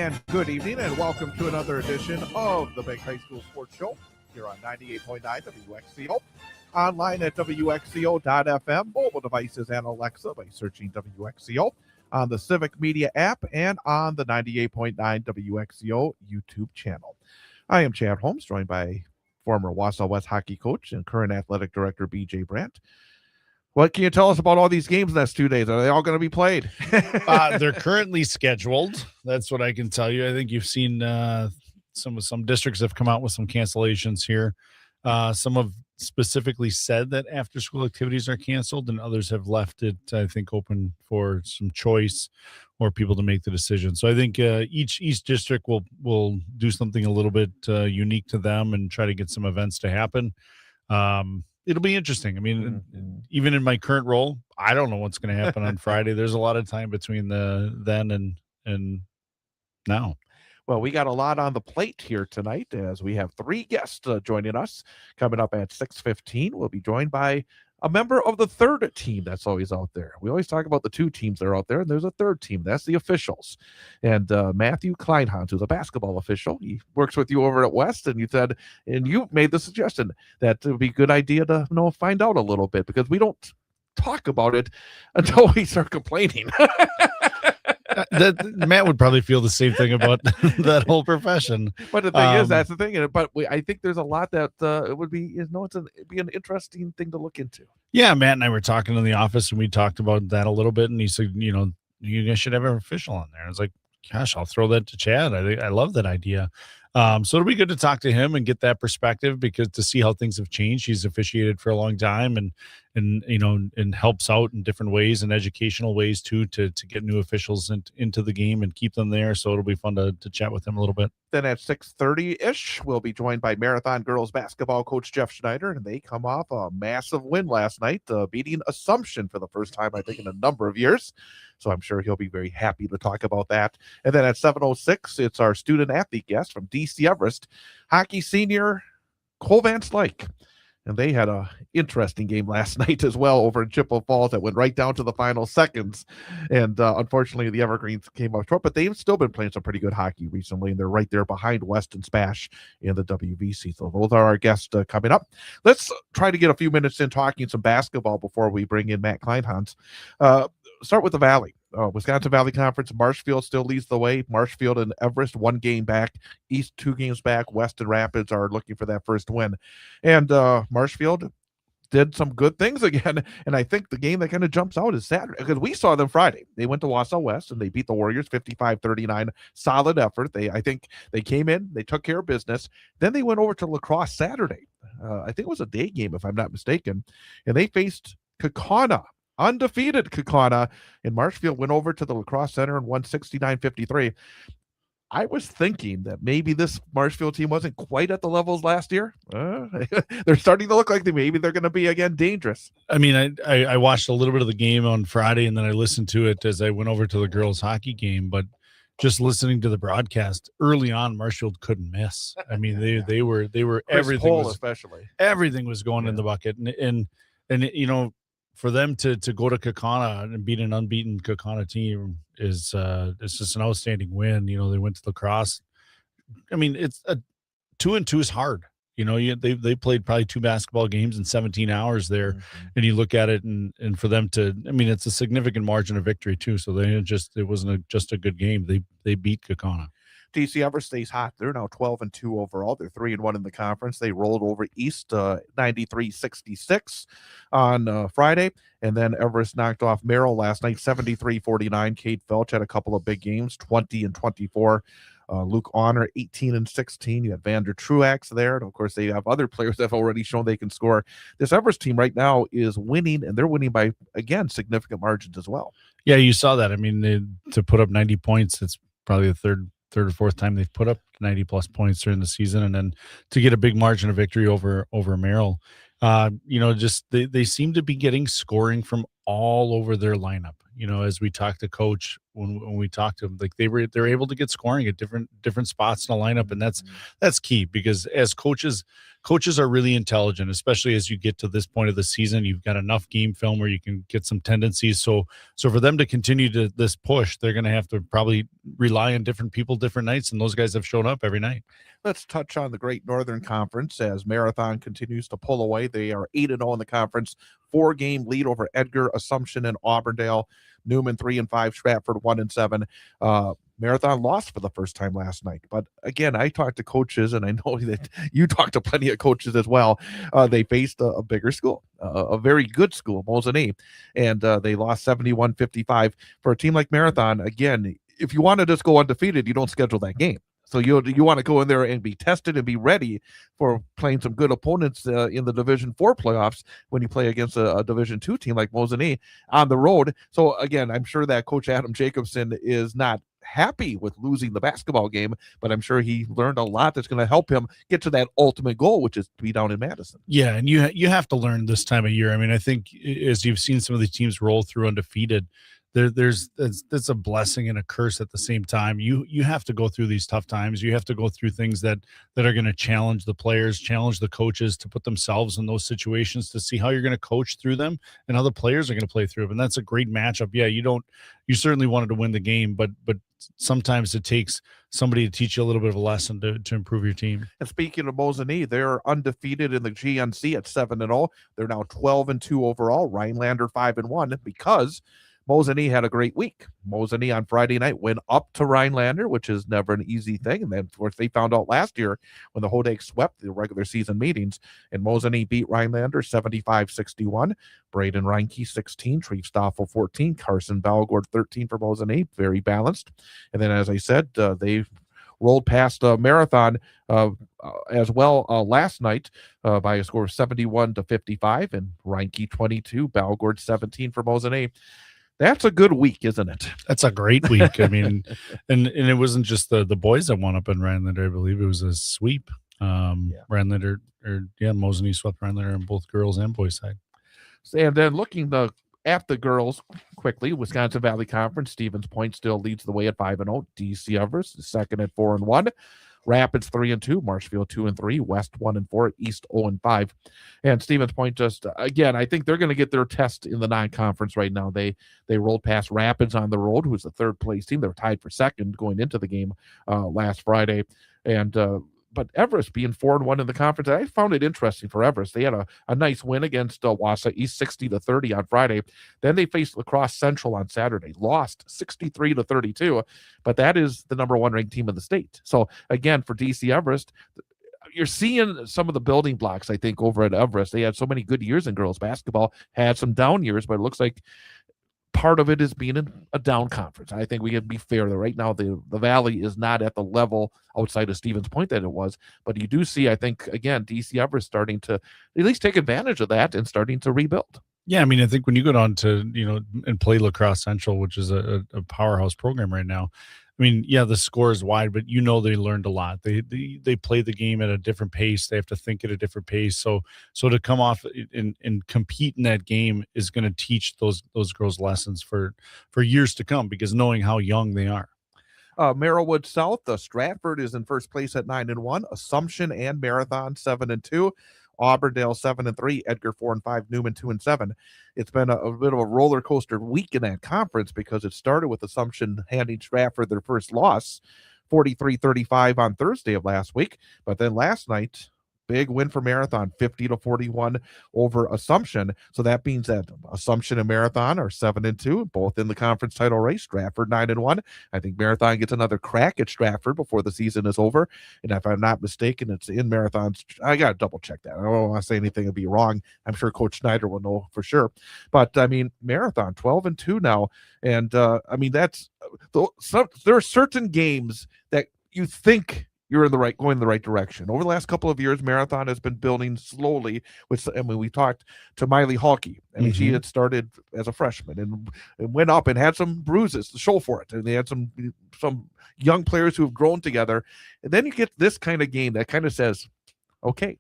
and good evening, and welcome to another edition of the Big High School Sports Show here on 98.9 WXCO. Online at WXCO.FM, mobile devices and Alexa by searching WXCO on the Civic Media app and on the 98.9 WXCO YouTube channel. I am Chad Holmes, joined by former Wausau West hockey coach and current athletic director BJ Brandt. What can you tell us about all these games next 2 days? Are they all going to be played? They're currently scheduled. That's what I can tell you. I think you've seen some districts have come out with some cancellations here. Some have specifically said that after-school activities are canceled, and others have left it, I think, open for some choice or people to make the decision. So I think each district will do something a little bit unique to them and try to get some events to happen. It'll be interesting. I mean, even in my current role, I don't know what's going to happen on Friday. There's a lot of time between then and now. Well, we got a lot on the plate here tonight as we have three guests joining us. Coming up at 6:15, we'll be joined by a member of the third team that's always out there. We always talk about the two teams that are out there, and there's a third team. That's the officials. And Matthew Kleinhans, who's a basketball official, he works with you over at West, and you made the suggestion that it would be a good idea to find out a little bit, because we don't talk about it until we start complaining. Matt would probably feel the same thing about that whole profession. But the thing is, that's the thing. But I think there's a lot that it would be, it'd be an interesting thing to look into. Yeah, Matt and I were talking in the office, and we talked about that a little bit. And he said, you guys should have an official on there. I was like, gosh, I'll throw that to Chad. I love that idea. So it'll be good to talk to him and get that perspective, because to see how things have changed. He's officiated for a long time and helps out in different ways and educational ways too, to get new officials into the game and keep them there. So it'll be fun to chat with him a little bit. Then at 6:30-ish, we'll be joined by Marathon girls basketball coach Jeff Schneider, and they come off a massive win last night, beating Assumption for the first time, I think, in a number of years. So I'm sure he'll be very happy to talk about that. And then at 7:06, it's our student athlete guest from DC Everest, hockey senior Cole Van Slyke. And they had a interesting game last night as well over in Chippewa Falls that went right down to the final seconds. And unfortunately, the Evergreens came up short, but they've still been playing some pretty good hockey recently, and they're right there behind West and Spash in the WVC. So those are our guests coming up. Let's try to get a few minutes in talking some basketball before we bring in Matt Kleinhans. Start with the Valley. Wisconsin Valley Conference, Marshfield still leads the way. Marshfield and Everest 1 game back. East 2 games back. West and Rapids are looking for that first win. And Marshfield did some good things again. And I think the game that kind of jumps out is Saturday, because we saw them Friday. They went to Wausau West and they beat the Warriors 55-39. Solid effort. I think they came in, they took care of business. Then they went over to La Crosse Saturday. I think it was a day game, if I'm not mistaken. And they faced Kaukauna. Undefeated Kaukauna, and Marshfield went over to the La Crosse Center and won 69-53. I was thinking that maybe this Marshfield team wasn't quite at the levels last year. They're starting to look like they're going to be again dangerous. I mean, I watched a little bit of the game on Friday, and then I listened to it as I went over to the girls' hockey game. But just listening to the broadcast early on, Marshfield couldn't miss. I mean, they were everything was, especially everything was going in the bucket, and for them to go to Kaukauna and beat an unbeaten Kaukauna team is just an outstanding win. They went to La Crosse. I mean, it's 2-2 is hard. They played probably 2 basketball games in 17 hours there, and you look at it and for them to, I mean, it's a significant margin of victory too. So it wasn't just a good game. They beat Kaukauna. DC Everest stays hot. They're now 12-2 overall. They're 3-1 in the conference. They rolled over East 93-66 on Friday, and then Everest knocked off Merrill last night 73-49. Kate Felch had a couple of big games, 20-24. Luke Honor 18-16. You have Vander Truax there, and of course they have other players that have already shown they can score. This Everest team right now is winning, and they're winning by, again, significant margins as well. Yeah, you saw that. I mean, to put up 90 points, it's probably the third or fourth time they've put up 90 plus points during the season, and then to get a big margin of victory over Merrill. Just they seem to be getting scoring from all over their lineup. As we talk to coach, when we talk to them, like they're able to get scoring at different spots in the lineup, and that's key because as coaches are really intelligent, especially as you get to this point of the season. You've got enough game film where you can get some tendencies. So for them to continue to this push, they're going to have to probably rely on different people, different nights, and those guys have shown up every night. Let's touch on the Great Northern Conference as Marathon continues to pull away. They are 8-0 in the conference, 4-game lead over Edgar, Assumption, and Auburndale. Newman 3-5, Stratford 1-7. Marathon lost for the first time last night. But again, I talked to coaches, and I know that you talked to plenty of coaches as well. They faced a bigger school, a very good school, Mosinee, and they lost 71-55. For a team like Marathon, again, if you want to just go undefeated, you don't schedule that game. So you want to go in there and be tested and be ready for playing some good opponents in the Division 4 playoffs when you play against a Division 2 team like Mosinee on the road. So again, I'm sure that Coach Adam Jacobson is not happy with losing the basketball game, but I'm sure he learned a lot that's going to help him get to that ultimate goal, which is to be down in Madison. Yeah, and you have to learn this time of year. I mean, I think as you've seen some of the teams roll through undefeated, that's a blessing and a curse at the same time. You have to go through these tough times. You have to go through things that are going to challenge the players, challenge the coaches to put themselves in those situations to see how you're going to coach through them and how the players are going to play through them. And that's a great matchup. Yeah, you certainly wanted to win the game, but sometimes it takes somebody to teach you a little bit of a lesson to improve your team. And speaking of Mosinee, they're undefeated in the GNC at 7-0. They're now 12-2 overall. Rhinelander 5-1 because Mosinee had a great week. Mosinee on Friday night went up to Rhinelander, which is never an easy thing. And then, of course, they found out last year when the Hodeg swept the regular season meetings, and Mosinee beat Rhinelander 75-61. Braden Reinke 16, Triefstoffel 14, Carson Balgord 13 for Mosinee. Very balanced. And then, as I said, they rolled past Marathon as well last night by a score of 71-55, and Reinke 22, Balgord 17 for Mosinee. That's a good week, isn't it? That's a great week. I mean, and it wasn't just the boys that won up in Rhinelander. I believe it was a sweep. Rhinelander, Mosinee swept Rhinelander on both girls and boys side. And then looking at the girls quickly, Wisconsin Valley Conference, Stevens Point still leads the way at 5-0. DC Everest is second at 4-1. Rapids 3-2, Marshfield 2-3, West 1-4, East 0-5, and Stevens Point just again. I think they're going to get their test in the non-conference right now. They rolled past Rapids on the road, who's the third place team. They were tied for second going into the game last Friday, and but Everest being 4-1 in the conference, I found it interesting for Everest. They had a nice win against Wausau East 60-30 on Friday. Then they faced La Crosse Central on Saturday, lost 63-32, but that is the number one ranked team in the state. So again, for DC Everest, you're seeing some of the building blocks, I think, over at Everest. They had so many good years in girls basketball, had some down years, but it looks like part of it is being in a down conference. I think we can be fair that right now the Valley is not at the level outside of Stevens Point that it was, but you do see, I think, again, DC Everest starting to at least take advantage of that and starting to rebuild. Yeah, I mean, I think when you go down to, and play La Crosse Central, which is a powerhouse program right now, I mean, yeah, the score is wide, but they learned a lot. They play the game at a different pace. They have to think at a different pace. So to come off and compete in that game is going to teach those girls lessons for years to come, because knowing how young they are. Merrillwood South, Stratford is in first place at 9-1. Assumption and Marathon 7-2. Auburndale 7-3, Edgar 4-5, Newman 2-7. It's been a bit of a roller coaster week in that conference because it started with Assumption handing Stratford their first loss, 43-35 on Thursday of last week. But then last night, big win for Marathon, 50-41 over Assumption. So that means that Assumption and Marathon are 7-2, both in the conference title race. Stratford 9-1. I think Marathon gets another crack at Stratford before the season is over. And if I'm not mistaken, it's in Marathon's. I got to double check that. I don't want to say anything and be wrong. I'm sure Coach Schneider will know for sure. But I mean, Marathon 12-2 now. And I mean, there are certain games that you think you're going in the right direction. Over the last couple of years, Marathon has been building slowly. We talked to Miley Halke. I mean, she had started as a freshman and went up and had some bruises to show for it. And they had some young players who have grown together. And then you get this kind of game that kind of says, okay,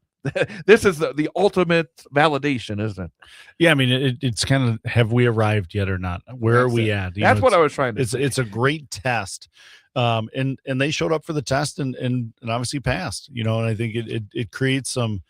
this is the ultimate validation, isn't it? Yeah, I mean, it's kind of, have we arrived yet or not? Where are we at? That's what I was trying to say. It's a great test. And they showed up for the test and obviously passed, and I think it creates some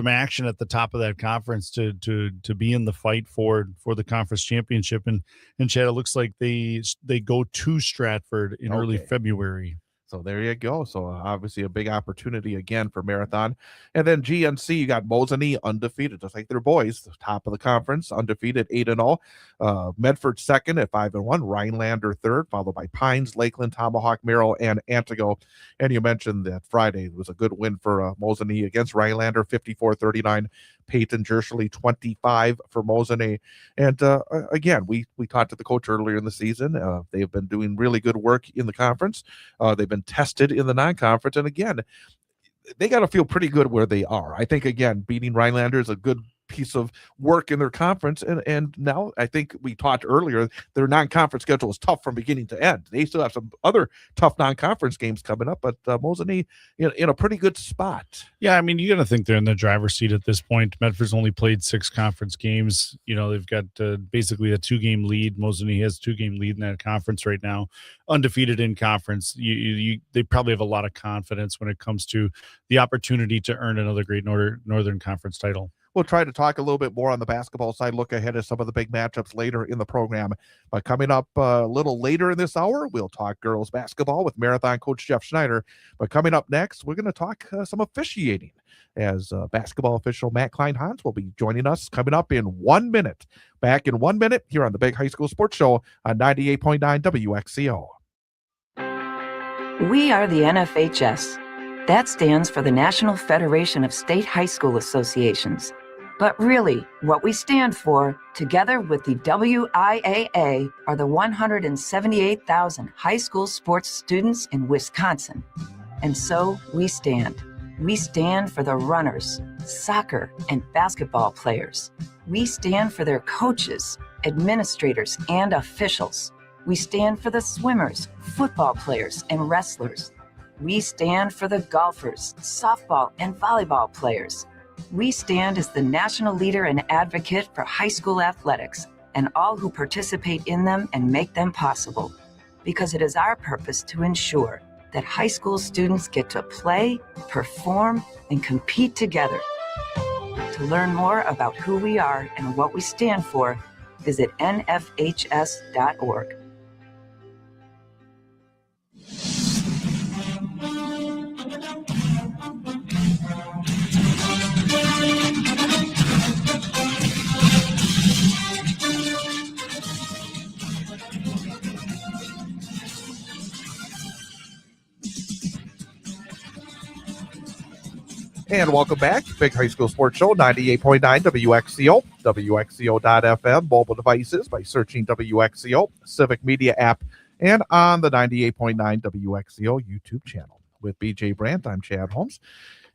action at the top of that conference to be in the fight for the conference championship. And Chad, it looks like they go to Stratford in early February. So there you go. So obviously a big opportunity again for Marathon. And then GNC, you got Mosinee undefeated, just like their boys, the top of the conference, undefeated 8-0. Medford second at 5-1. Rhinelander third, followed by Pines, Lakeland, Tomahawk, Merrill, and Antigo. And you mentioned that Friday was a good win for Mosinee against Rhinelander, 54-39. Peyton Jershely 25 for Mosinee. And again, we talked to the coach earlier in the season. They have been doing really good work in the conference. They've been tested in the non-conference. And again, they got to feel pretty good where they are. I think, again, beating Rhinelander is a good piece of work in their conference. And now I think we talked earlier, their non-conference schedule is tough from beginning to end. They still have some other tough non-conference games coming up, but Mosinee in a pretty good spot. Yeah, I mean, you got to think they're in the driver's seat at this point. Medford's only played 6 conference games. They've got basically a 2-game lead. Mosinee has a 2-game lead in that conference right now, undefeated in conference. They probably have a lot of confidence when it comes to the opportunity to earn another great Northern Conference title. We'll try to talk a little bit more on the basketball side, look ahead at some of the big matchups later in the program. But coming up a little later in this hour, we'll talk girls basketball with Marathon coach Jeff Schneider. But coming up next, we're going to talk some officiating, as basketball official Matt Klein-Hans will be joining us coming up in 1 minute. Back in 1 minute here on the Big High School Sports Show on 98.9 WXCO. We are the NFHS. That stands for the National Federation of State High School Associations. But really, what we stand for, together with the WIAA, are the 178,000 high school sports students in Wisconsin. And so we stand. We stand for the runners, soccer and basketball players. We stand for their coaches, administrators, and officials. We stand for the swimmers, football players, and wrestlers. We stand for the golfers, softball, and volleyball players. We stand as the national leader and advocate for high school athletics and all who participate in them and make them possible, because it is our purpose to ensure that high school students get to play, perform, and compete together. To learn more about who we are and what we stand for, visit nfhs.org. And welcome back to Big High School Sports Show, 98.9 WXCO, WXCO.FM, mobile devices by searching WXCO, Civic Media app, and on the 98.9 WXCO YouTube channel. With BJ Brandt, I'm Chad Holmes.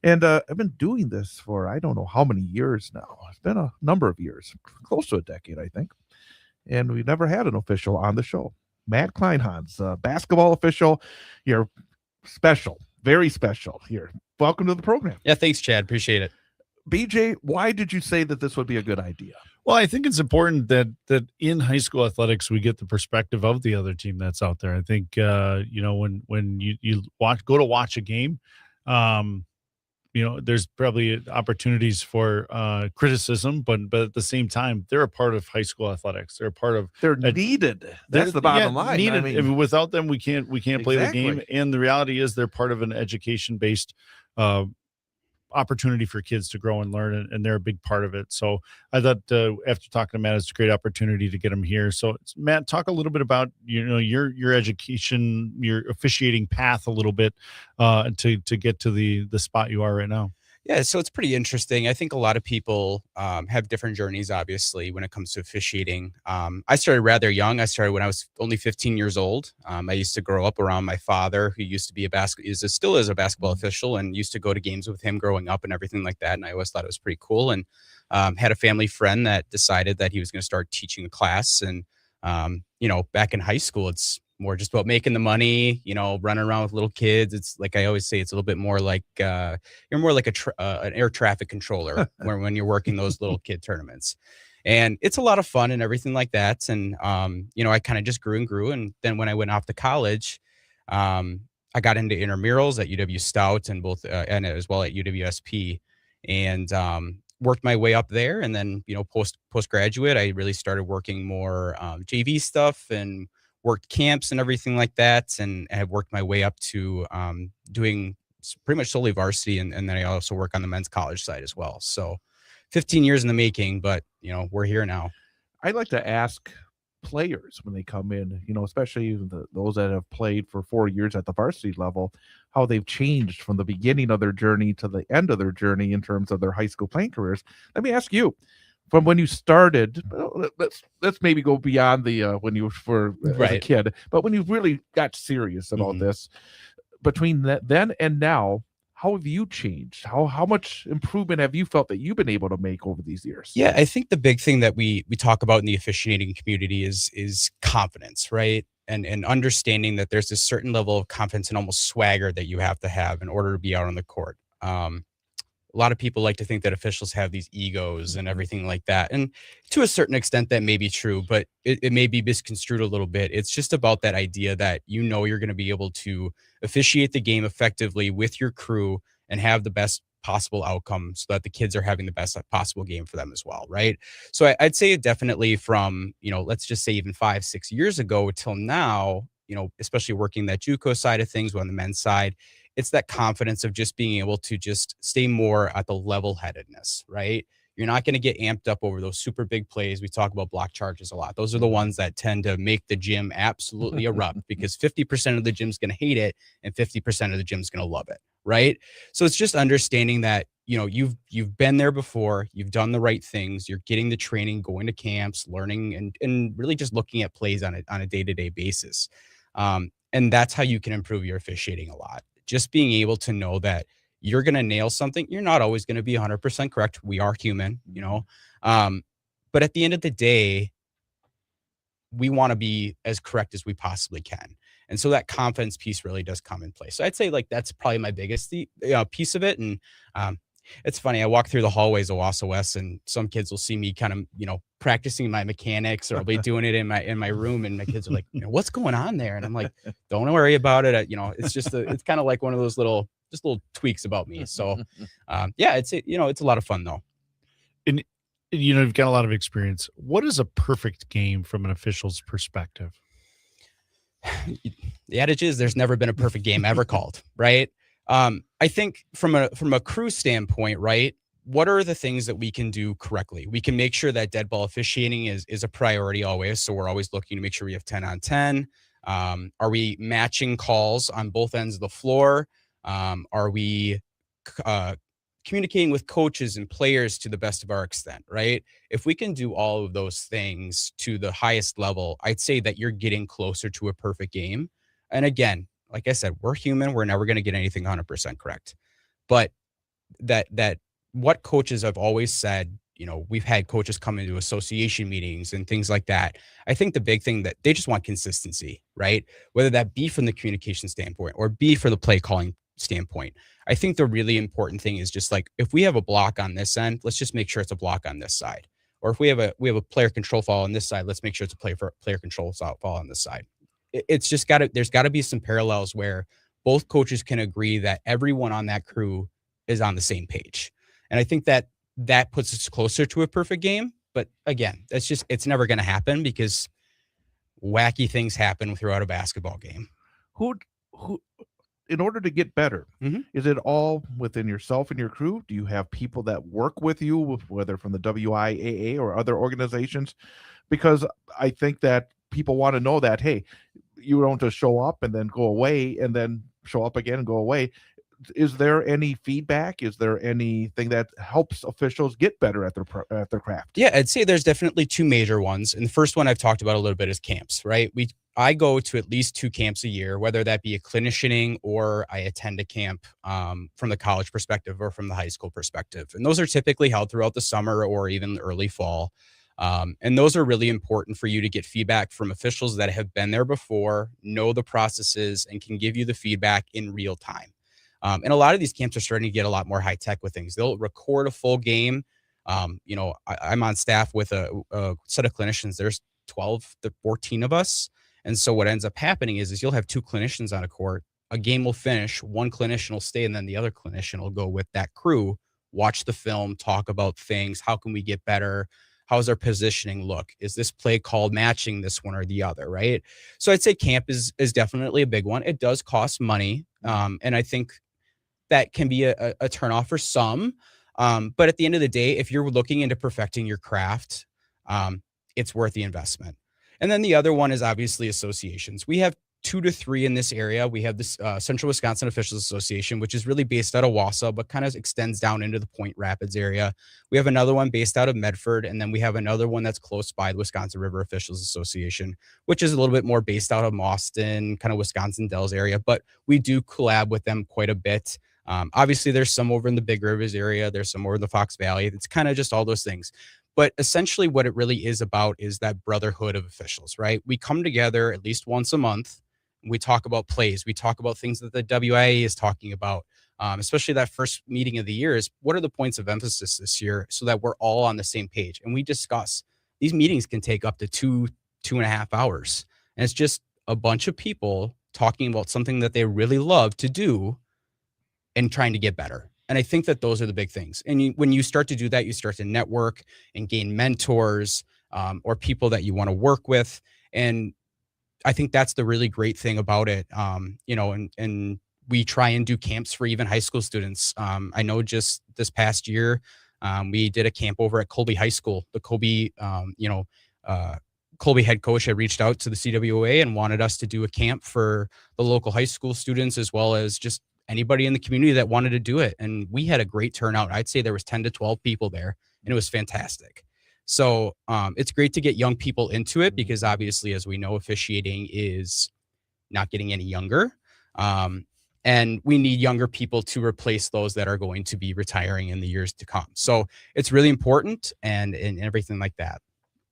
And I've been doing this for I don't know how many years now. It's been a number of years, close to a decade, I think. And we never had an official on the show. Matt Klein-Hans, basketball official. You're special, very special here. Welcome to the program. Yeah, thanks, Chad. Appreciate it. BJ, why did you say that this would be a good idea? Well, I think it's important that in high school athletics we get the perspective of the other team that's out there. I think when you go to watch a game, there's probably opportunities for criticism, but at the same time, they're a part of high school athletics. They're needed. That's the bottom line. Needed. I mean, without them, we can't play the game. And the reality is, they're part of an education-based opportunity for kids to grow and learn, and they're a big part of it. So I thought after talking to Matt, it's a great opportunity to get him here. So Matt, talk a little bit about your education, your officiating path a little bit to get to the spot you are right now. Yeah, so it's pretty interesting. I think a lot of people have different journeys, obviously, when it comes to officiating. I started rather young. I started when I was only 15 years old. I used to grow up around my father, who used to be still is a basketball official, and used to go to games with him growing up and everything like that. And I always thought it was pretty cool. And had a family friend that decided that he was going to start teaching a class. And back in high school, it's more just about making the money, running around with little kids. It's like I always say, it's a little bit more like you're more like an air traffic controller when you're working those little kid tournaments. And it's a lot of fun and everything like that. And, I kind of just grew and grew. And then when I went off to college, I got into intramurals at UW Stout and and as well at UWSP, and worked my way up there. And then, postgraduate, I really started working more JV stuff and worked camps and everything like that. And I have worked my way up to doing pretty much solely varsity. And then I also work on the men's college side as well. So 15 years in the making, but we're here now. I like to ask players when they come in, especially those that have played for 4 years at the varsity level, how they've changed from the beginning of their journey to the end of their journey in terms of their high school playing careers. Let me ask you, from when you started, let's maybe go beyond the when you were as a kid, but when you really got serious about this, between then and now, how have you changed? How much improvement have you felt that you've been able to make over these years? Yeah, I think the big thing that we talk about in the officiating community is confidence, right? And understanding that there's a certain level of confidence and almost swagger that you have to have in order to be out on the court. A lot of people like to think that officials have these egos and everything like that. And to a certain extent, that may be true, but it may be misconstrued a little bit. It's just about that idea that you're going to be able to officiate the game effectively with your crew and have the best possible outcome so that the kids are having the best possible game for them as well, right? So I'd say it definitely from, let's just say even 5-6 years ago till now, especially working that JUCO side of things on the men's side, it's that confidence of just being able to just stay more at the level-headedness, right? You're not going to get amped up over those super big plays. We talk about block charges a lot. Those are the ones that tend to make the gym absolutely erupt because 50% of the gym's going to hate it and 50% of the gym's going to love it, right? So it's just understanding that, you've been there before, you've done the right things, you're getting the training, going to camps, learning, and really just looking at plays on a day-to-day basis. And that's how you can improve your officiating a lot. Just being able to know that you're going to nail something. You're not always going to be 100% correct. We are human, but at the end of the day, we want to be as correct as we possibly can. And so that confidence piece really does come in place. So I'd say that's probably my biggest piece of it. And it's funny. I walk through the hallways of Wausau West and some kids will see me kind of, practicing my mechanics, or I'll be doing it in my room. And my kids are like, what's going on there? And I'm like, don't worry about it. It's just it's kind of like one of those little tweaks about me. So it's a lot of fun though. And you've got a lot of experience. What is a perfect game from an official's perspective? The adage is there's never been a perfect game ever called, right? I think from a crew standpoint, right, what are the things that we can do correctly? We can make sure that dead ball officiating is a priority always. So we're always looking to make sure we have 10 on 10. Are we matching calls on both ends of the floor? Are we communicating with coaches and players to the best of our extent, right? If we can do all of those things to the highest level, I'd say that you're getting closer to a perfect game. And again, like I said, we're human. We're never going to get anything 100% correct. But that what coaches have always said, we've had coaches come into association meetings and things like that. I think the big thing that they just want consistency, right? Whether that be from the communication standpoint or be for the play calling standpoint. I think the really important thing is just like, if we have a block on this end, let's just make sure it's a block on this side. Or if we have a player control foul on this side, let's make sure it's a player control foul on this side. It's just there's got to be some parallels where both coaches can agree that everyone on that crew is on the same page. And I think that puts us closer to a perfect game. But again, it's never going to happen because wacky things happen throughout a basketball game. Who, in order to get better, is it all within yourself and your crew? Do you have people that work with you, whether from the WIAA or other organizations? Because I think that people want to know that, hey, you don't just show up and then go away and then show up again and go away. Is there any feedback? Is there anything that helps officials get better at their craft? Yeah, I'd say there's definitely two major ones. And the first one I've talked about a little bit is camps, right? I go to at least 2 camps a year, whether that be a clinicianing or I attend a camp from the college perspective or from the high school perspective. And those are typically held throughout the summer or even early fall. And those are really important for you to get feedback from officials that have been there before, know the processes, and can give you the feedback in real time. And a lot of these camps are starting to get a lot more high tech with things. They'll record a full game. I'm on staff with a set of clinicians. There's 12 to 14 of us. And so what ends up happening is you'll have two clinicians on a court. A game will finish, one clinician will stay, and then the other clinician will go with that crew, watch the film, talk about things. How can we get better? How's our positioning look? Is this play called matching this one or the other, right? So I'd say camp is definitely a big one. It does cost money. And I think that can be a turnoff for some. But at the end of the day, if you're looking into perfecting your craft, it's worth the investment. And then the other one is obviously associations. We have 2 to 3 in this area. We have this Central Wisconsin Officials Association, which is really based out of Wausau, but kind of extends down into the Point Rapids area. We have another one based out of Medford, and then we have another one that's close by, the Wisconsin River Officials Association, which is a little bit more based out of Mauston, kind of Wisconsin Dells area, but we do collab with them quite a bit. Obviously, there's some over in the Big Rivers area. There's some over in the Fox Valley. It's kind of just all those things. But essentially what it really is about is that brotherhood of officials, right? We come together at least once a month. We talk about plays. We talk about things that the WIA is talking about, especially that first meeting of the year is what are the points of emphasis this year so that we're all on the same page. And we discuss. These meetings can take up to 2.5 hours. And it's just a bunch of people talking about something that they really love to do and trying to get better. And I think that those are the big things. And when you start to do that, you start to network and gain mentors or people that you want to work with. And I think that's the really great thing about it. And we try and do camps for even high school students. I know just this past year, we did a camp over at Colby High School. The Colby, Colby head coach had reached out to the CWA and wanted us to do a camp for the local high school students, as well as just anybody in the community that wanted to do it. And we had a great turnout. I'd say there was 10 to 12 people there, and it was fantastic. So it's great to get young people into it because obviously, as we know, officiating is not getting any younger. And we need younger people to replace those that are going to be retiring in the years to come. So it's really important and everything like that.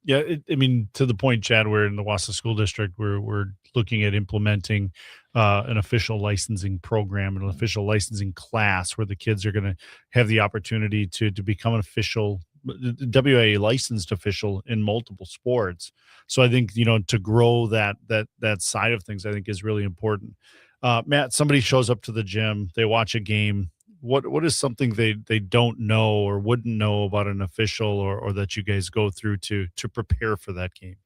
Yeah, to the point, Chad, we're in the Wausau School District. We're looking at implementing an official licensing program, an official licensing class where the kids are going to have the opportunity to become an official WIA licensed official in multiple sports. So I think, to grow that side of things, I think is really important. Matt, somebody shows up to the gym, they watch a game. What is something they don't know or wouldn't know about an official or that you guys go through to prepare for that game?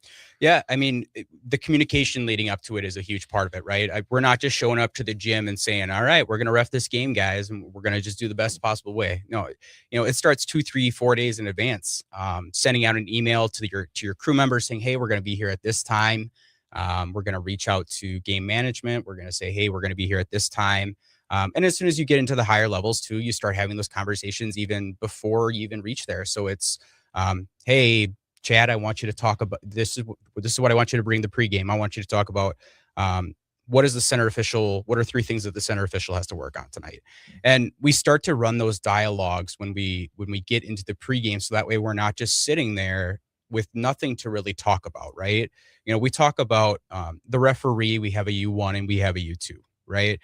Yeah, the communication leading up to it is a huge part of it, right? We're not just showing up to the gym and saying, all right, we're going to ref this game, guys, and we're going to just do the best possible way. No, it starts 2, 3, 4 days in advance, sending out an email to your crew members saying, hey, we're going to be here at this time. We're going to reach out to game management. We're going to say, hey, we're going to be here at this time. And as soon as you get into the higher levels too, you start having those conversations even before you even reach there. So it's, hey, Chad, I want you to talk about this is what I want you to bring the pregame. I want you to talk about what are 3 things that the center official has to work on tonight. And we start to run those dialogues when we get into the pregame. So that way we're not just sitting there with nothing to really talk about, right? We talk about the referee, we have a U1 and we have a U2, right?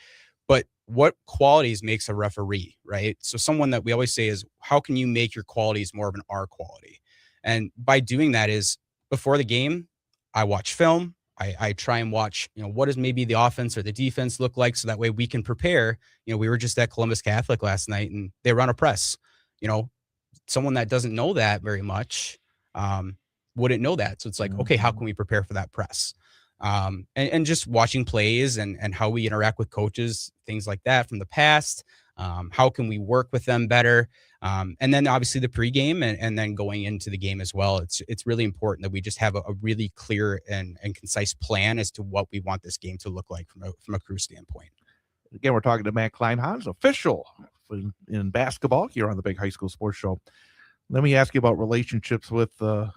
But what qualities makes a referee, right? So someone that we always say is, how can you make your qualities more of an R quality? And by doing that is before the game, I watch film. I try and watch, what does maybe the offense or the defense look like? So that way we can prepare. We were just at Columbus Catholic last night and they run a press. Someone that doesn't know that very much wouldn't know that. So it's like, okay, how can we prepare for that press? And just watching plays and how we interact with coaches, things like that from the past. How can we work with them better? And then obviously the pregame and then going into the game as well. It's really important that we just have a really clear and concise plan as to what we want this game to look like from a crew standpoint. Again, we're talking to Matt Kleinhans, official in basketball here on the Big High School Sports Show. Let me ask you about relationships with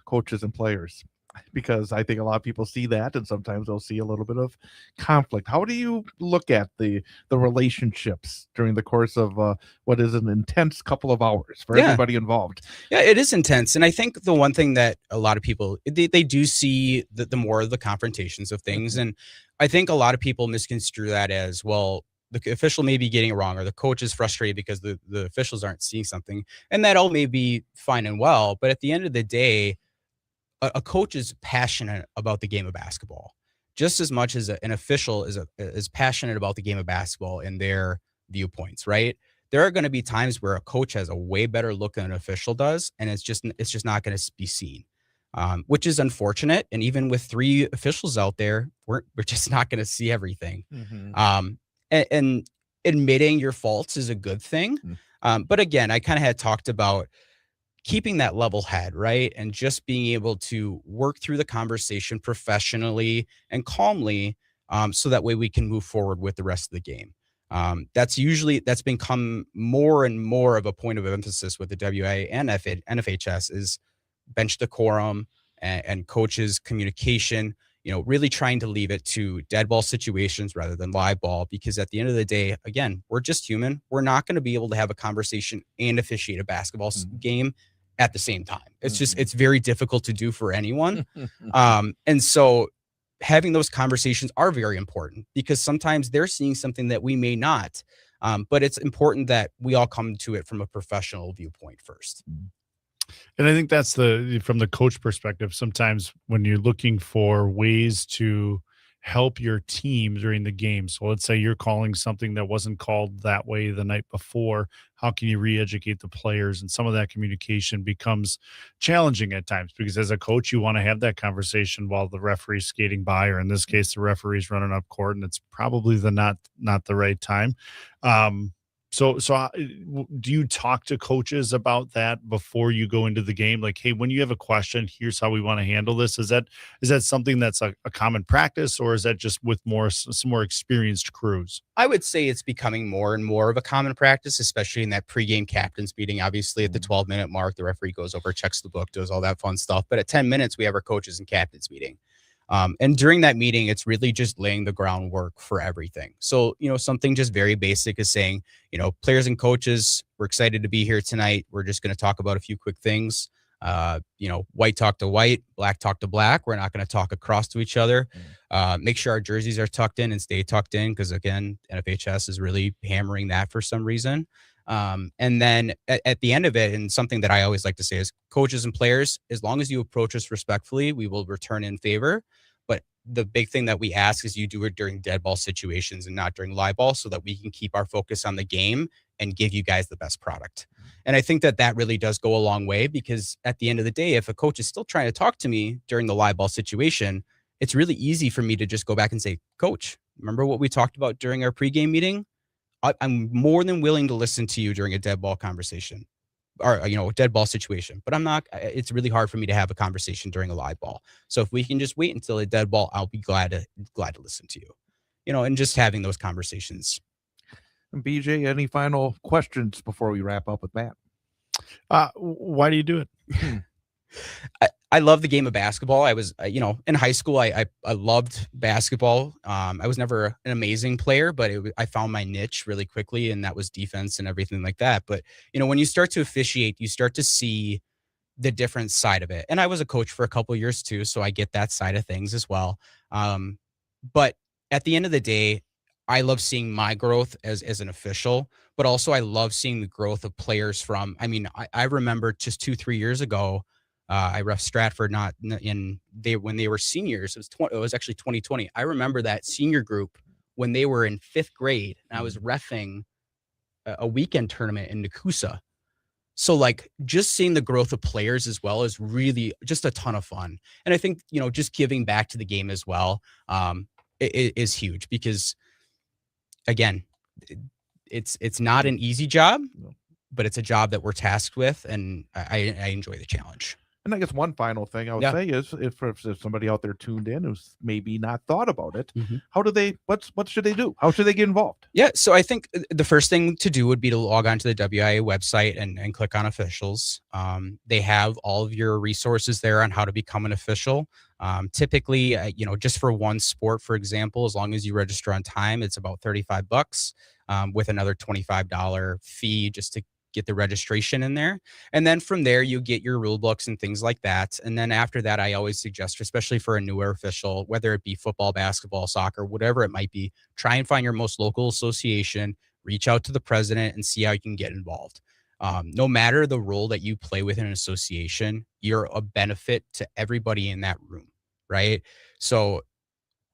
coaches and players. because I think a lot of people see that, and sometimes they'll see a little bit of conflict. How do you look at the relationships during the course of what is an intense couple of hours for Yeah. everybody involved? Yeah, it is intense. And I think the one thing that a lot of people, they do see the more of the confrontations of things. And I think a lot of people misconstrue that as, well, the official may be getting it wrong, or the coach is frustrated because the officials aren't seeing something. And that all may be fine and well. But at the end of the day, a coach is passionate about the game of basketball just as much as an official is passionate about the game of basketball and their viewpoints, right? There are going to be times where a coach has a way better look than an official does, and it's just not going to be seen, which is unfortunate. And even with 3 officials out there, we're just not going to see everything. And admitting your faults is a good thing. But again, I kind of had talked about keeping that level head, right? And just being able to work through the conversation professionally and calmly, so that way we can move forward with the rest of the game. That's become more and more of a point of emphasis with the WIA and NFHS is bench decorum and coaches communication, really trying to leave it to dead ball situations rather than live ball, because at the end of the day, again, we're just human. We're not going to be able to have a conversation and officiate a basketball game at the same time. It's very difficult to do for anyone. And so having those conversations are very important, because sometimes they're seeing something that we may not. But it's important that we all come to it from a professional viewpoint first. And I think that's from the coach perspective, sometimes when you're looking for ways to help your team during the game. So let's say you're calling something that wasn't called that way the night before. How can you re-educate the players? And some of that communication becomes challenging at times, because as a coach, you want to have that conversation while the referee's skating by, or in this case, the referee's running up court, and it's probably not the right time. So do you talk to coaches about that before you go into the game? Like, hey, when you have a question, here's how we want to handle this. Is that something that's a common practice, or is that just with some more experienced crews? I would say it's becoming more and more of a common practice, especially in that pregame captain's meeting. Obviously, at the 12-minute mark, the referee goes over, checks the book, does all that fun stuff. But at 10 minutes, we have our coaches and captains meeting. And during that meeting, it's really just laying the groundwork for everything. So, something just very basic is saying, players and coaches, we're excited to be here tonight. We're just going to talk about a few quick things. White talk to white, black talk to black. We're not going to talk across to each other. Make sure our jerseys are tucked in and stay tucked in, because again, NFHS is really hammering that for some reason. And then at the end of it, and something that I always like to say is, coaches and players, as long as you approach us respectfully, we will return in favor. But the big thing that we ask is you do it during dead ball situations and not during live ball, so that we can keep our focus on the game and give you guys the best product. And I think that really does go a long way, because at the end of the day, if a coach is still trying to talk to me during the live ball situation, it's really easy for me to just go back and say, Coach, remember what we talked about during our pregame meeting? I'm more than willing to listen to you during a dead ball conversation, or a dead ball situation, but it's really hard for me to have a conversation during a live ball. So if we can just wait until a dead ball, I'll be glad to listen to you, and just having those conversations. And BJ, any final questions before we wrap up with Matt? Why do you do it? I love the game of basketball. I was, in high school, I loved basketball. I was never an amazing player, but I found my niche really quickly, and that was defense and everything like that. But, when you start to officiate, you start to see the different side of it. And I was a coach for a couple of years too, so I get that side of things as well. But at the end of the day, I love seeing my growth as an official, but also I love seeing the growth of players I remember just 2-3 years ago, I ref Stratford when they were seniors. It was actually 2020. I remember that senior group when they were in 5th grade, and I was reffing a weekend tournament in Nakusa. So just seeing the growth of players as well is really just a ton of fun. And I think, just giving back to the game as well, is huge, because again, it's not an easy job, but it's a job that we're tasked with, and I enjoy the challenge. And I guess one final thing I would Yeah. say is if somebody out there tuned in who's maybe not thought about it, Mhm. how do they, what should they do? How should they get involved? Yeah, so I think the first thing to do would be to log on to the WIA website and click on officials. They have all of your resources there on how to become an official. Typically, just for one sport, for example, as long as you register on time, it's about $35 with another $25 fee just to get the registration in there. And then from there, you get your rule books and things like that. And then after that, I always suggest, especially for a newer official, whether it be football, basketball, soccer, whatever it might be, try and find your most local association, reach out to the president and see how you can get involved. No matter the role that you play within an association, you're a benefit to everybody in that room, right? So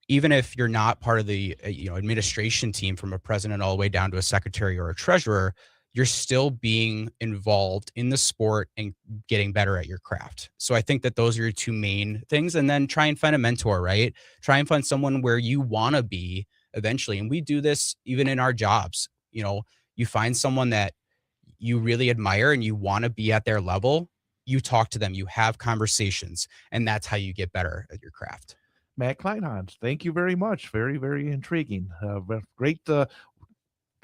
even if you're not part of the administration team, from a president all the way down to a secretary or a treasurer, you're still being involved in the sport and getting better at your craft. So I think that those are your two main things. And then try and find a mentor, right? Try and find someone where you want to be eventually. And we do this even in our jobs. You find someone that you really admire and you want to be at their level. You talk to them, you have conversations, and that's how you get better at your craft. Matt Kleinhans, thank you very much. Very, very intriguing. Great to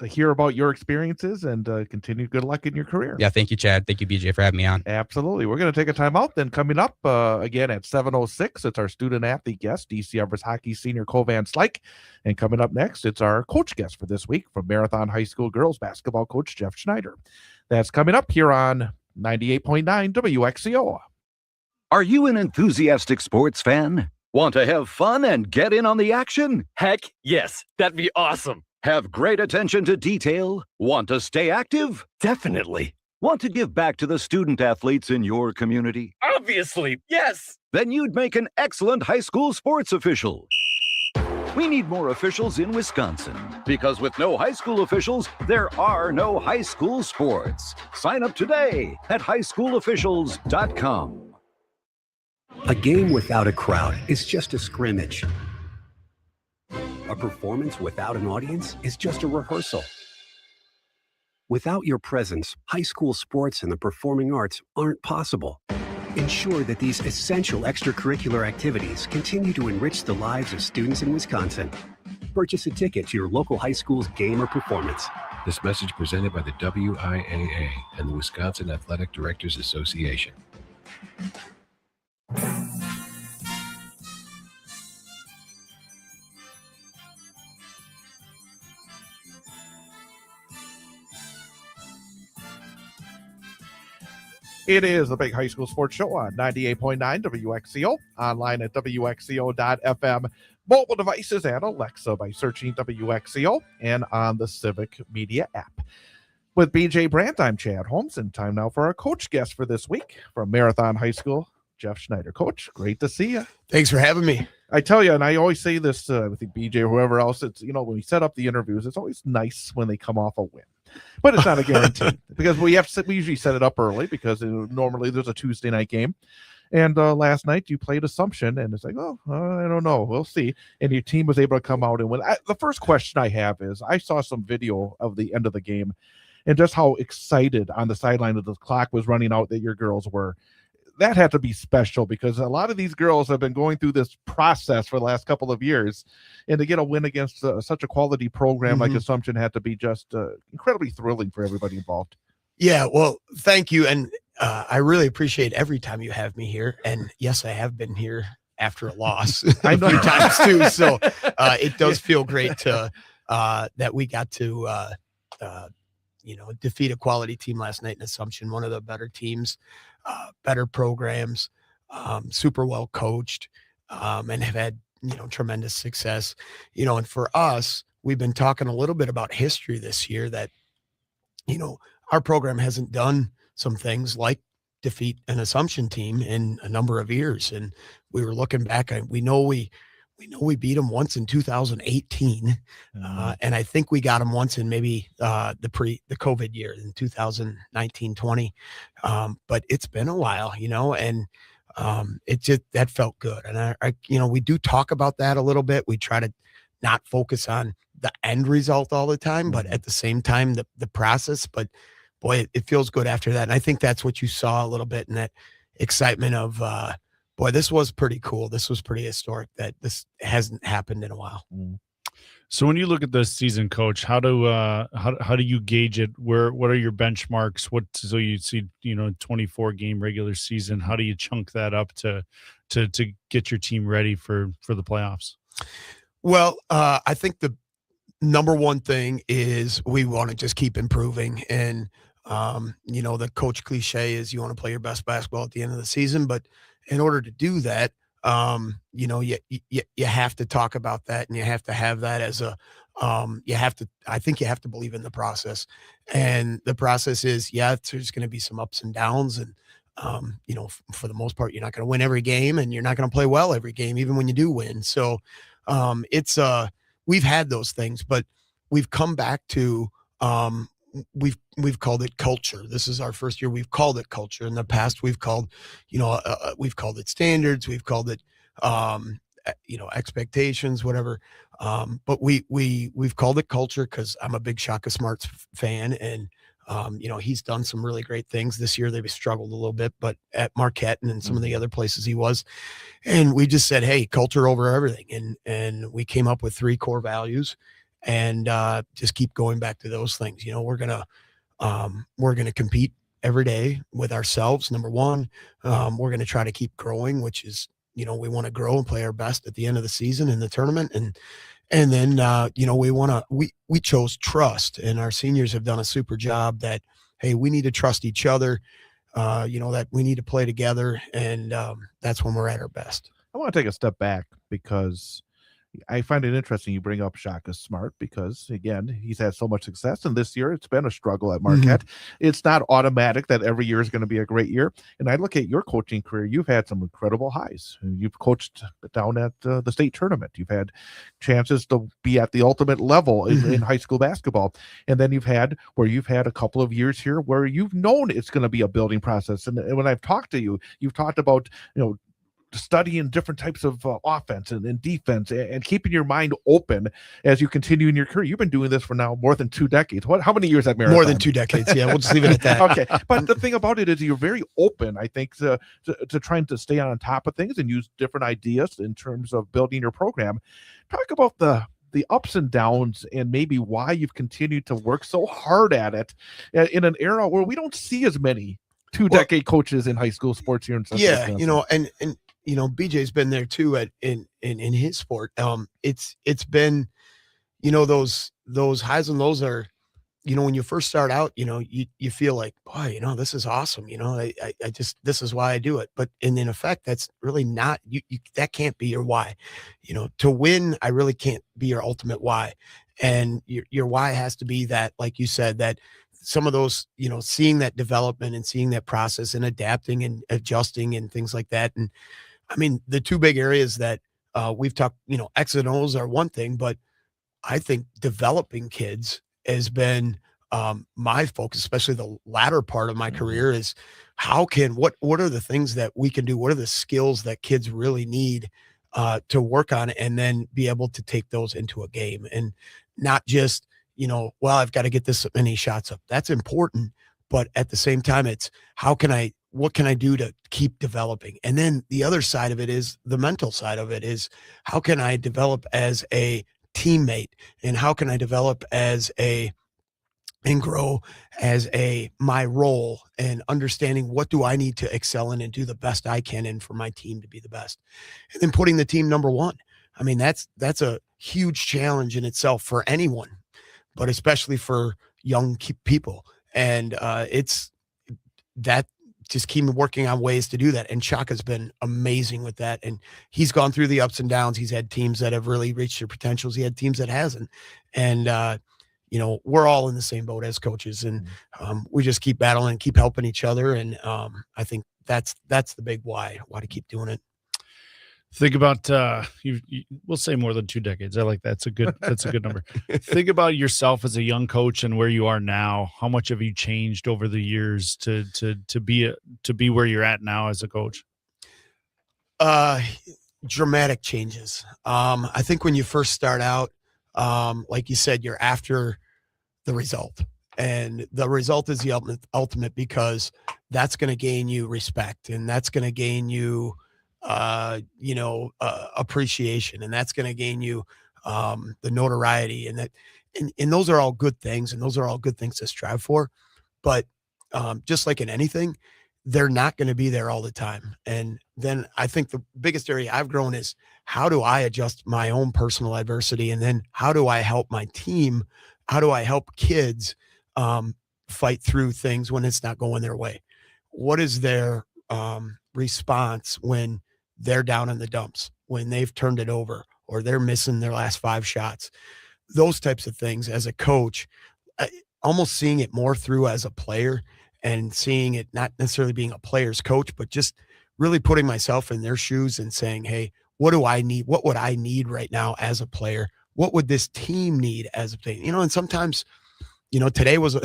hear about your experiences, and continued good luck in your career. Yeah, thank you, Chad. Thank you, BJ, for having me on. Absolutely. We're going to take a time out. Then coming up again at 7:06, it's our student athlete guest, DC Everest Hockey senior Kovan Slike. And coming up next, it's our coach guest for this week from Marathon High School girls basketball coach Jeff Schneider. That's coming up here on 98.9 WXCO. Are you an enthusiastic sports fan? Want to have fun and get in on the action? Heck yes, that'd be awesome. Have great attention to detail? Want to stay active? Definitely. Want to give back to the student athletes in your community? Obviously, yes. Then you'd make an excellent high school sports official. We need more officials in Wisconsin, because with no high school officials, there are no high school sports. Sign up today at highschoolofficials.com. A game without a crowd is just a scrimmage. A performance without an audience is just a rehearsal. Without your presence, high school sports and the performing arts aren't possible. Ensure that these essential extracurricular activities continue to enrich the lives of students in Wisconsin. Purchase a ticket to your local high school's game or performance. This message presented by the WIAA and the Wisconsin Athletic Directors Association. It is the Big High School Sports Show on 98.9 WXCO, online at WXCO.FM, mobile devices and Alexa by searching WXCO, and on the Civic Media app. With BJ Brandt, I'm Chad Holmes, and time now for our coach guest for this week from Marathon High School, Jeff Schneider. Coach, great to see you. Thanks for having me. I tell you, and I always say this, I think BJ or whoever else, it's, when we set up the interviews, it's always nice when they come off a win. But it's not a guarantee because we usually set it up early because normally there's a Tuesday night game. And last night you played Assumption, and it's like, I don't know. We'll see. And your team was able to come out and win. The first question I have is, I saw some video of the end of the game and just how excited on the sideline that the clock was running out that your girls were. That had to be special because a lot of these girls have been going through this process for the last couple of years, and to get a win against such a quality program like Assumption had to be just incredibly thrilling for everybody involved. Yeah, well, thank you. And I really appreciate every time you have me here. And yes, I have been here after a loss I know. a few times too. So it does feel great to that we got to defeat a quality team last night in Assumption, one of the better teams, better programs, super well coached, and have had, tremendous success, and for us, we've been talking a little bit about history this year that, our program hasn't done some things like defeat an Assumption team in a number of years. And we were looking back, we know we beat them once in 2018. And I think we got them once in maybe the COVID year in 2019-20. But it's been a while, and it just, that felt good. And I we do talk about that a little bit. We try to not focus on the end result all the time, but at the same time, the process. But boy, it feels good after that. And I think that's what you saw a little bit in that excitement of, boy, this was pretty cool. This was pretty historic that this hasn't happened in a while. So when you look at this season, Coach, how do you gauge it? What are your benchmarks? So you see, 24 game regular season. How do you chunk that up to get your team ready for the playoffs? Well, I think the number one thing is we want to just keep improving. And, the coach cliche is you want to play your best basketball at the end of the season. But in order to do that, you have to talk about that, and you have to have that as a, I think you have to believe in the process. And the process is, there's going to be some ups and downs. And, for the most part, you're not going to win every game, and you're not going to play well every game, even when you do win. So, we've had those things, but we've come back to, we've called it culture. This is our first year. We've called it culture. In the past, we've called it standards. We've called it, expectations, whatever. But we've called it culture because I'm a big Shaka Smarts fan, and he's done some really great things this year. They've struggled a little bit, but at Marquette and in some of the other places he was, and we just said, hey, culture over everything. And we came up with 3 core values, and just keep going back to those things. We're going to compete every day with ourselves. Number one, we're going to try to keep growing, which is, we want to grow and play our best at the end of the season in the tournament. And then, we chose trust, and our seniors have done a super job that, hey, we need to trust each other, that we need to play together. And that's when we're at our best. I want to take a step back because I find it interesting you bring up Shaka Smart because, again, he's had so much success, and this year it's been a struggle at Marquette. It's not automatic that every year is going to be a great year. And I look at your coaching career, you've had some incredible highs. You've coached down at the state tournament. You've had chances to be at the ultimate level in high school basketball. And then you've had a couple of years here where you've known it's going to be a building process. And when I've talked to you, you've talked about, studying different types of offense and defense and keeping your mind open as you continue in your career. You've been doing this for now more than 2 decades. How many years at Marathon? More than 2 decades. Yeah, we'll just leave it at that. Okay. But the thing about it is you're very open, I think, to trying to stay on top of things and use different ideas in terms of building your program. Talk about the ups and downs and maybe why you've continued to work so hard at it in an era where we don't see as many two-decade coaches in high school sports here in Central Wisconsin. And BJ's been there too in his sport. It's been, those highs and lows are, when you first start out, you feel like, boy, this is awesome. This is why I do it. But in effect, that's really not, that can't be your why. To win, I really can't be your ultimate why. And your why has to be that, like you said, that some of those, seeing that development and seeing that process and adapting and adjusting and things like that. And I mean, the 2 big areas that we've talked, X and O's are one thing, but I think developing kids has been my focus, especially the latter part of my career, is what are the things that we can do? What are the skills that kids really need to work on, and then be able to take those into a game, and not just, I've got to get this many shots up. That's important. But at the same time, it's what can I do to keep developing? And then the other side of it is the mental side of it is, how can I develop as a teammate, and how can I develop and grow as my role, and understanding what do I need to excel in and do the best I can in for my team to be the best. And then putting the team number one. I mean, that's a huge challenge in itself for anyone, but especially for young people. And it's that just keep working on ways to do that. And Shaka's been amazing with that. And he's gone through the ups and downs. He's had teams that have really reached their potentials. He had teams that hasn't. And, we're all in the same boat as coaches, and we just keep battling and keep helping each other. And I think that's the big why to keep doing it. Think about we'll say more than 2 decades. I like that. That's a good number. Think about yourself as a young coach and where you are now. How much have you changed over the years to be where you're at now as a coach? Dramatic changes. I think when you first start out, like you said, you're after the result, And the result is the ultimate because that's going to gain you respect, and that's going to gain you, appreciation, and that's going to gain you the notoriety, and those are all good things, and those are all good things to strive for. But just like in anything, they're not going to be there all the time. And then I think the biggest area I've grown is, how do I adjust my own personal adversity? And then how do I help my team? How do I help kids fight through things when it's not going their way? What is their response when they're down in the dumps, when they've turned it over, or they're missing their last 5 shots? Those types of things as a coach, almost seeing it more through as a player, and seeing it not necessarily being a player's coach, but just really putting myself in their shoes and saying, hey, what do I need? What would I need right now as a player? What would this team need as a team? And sometimes, today was,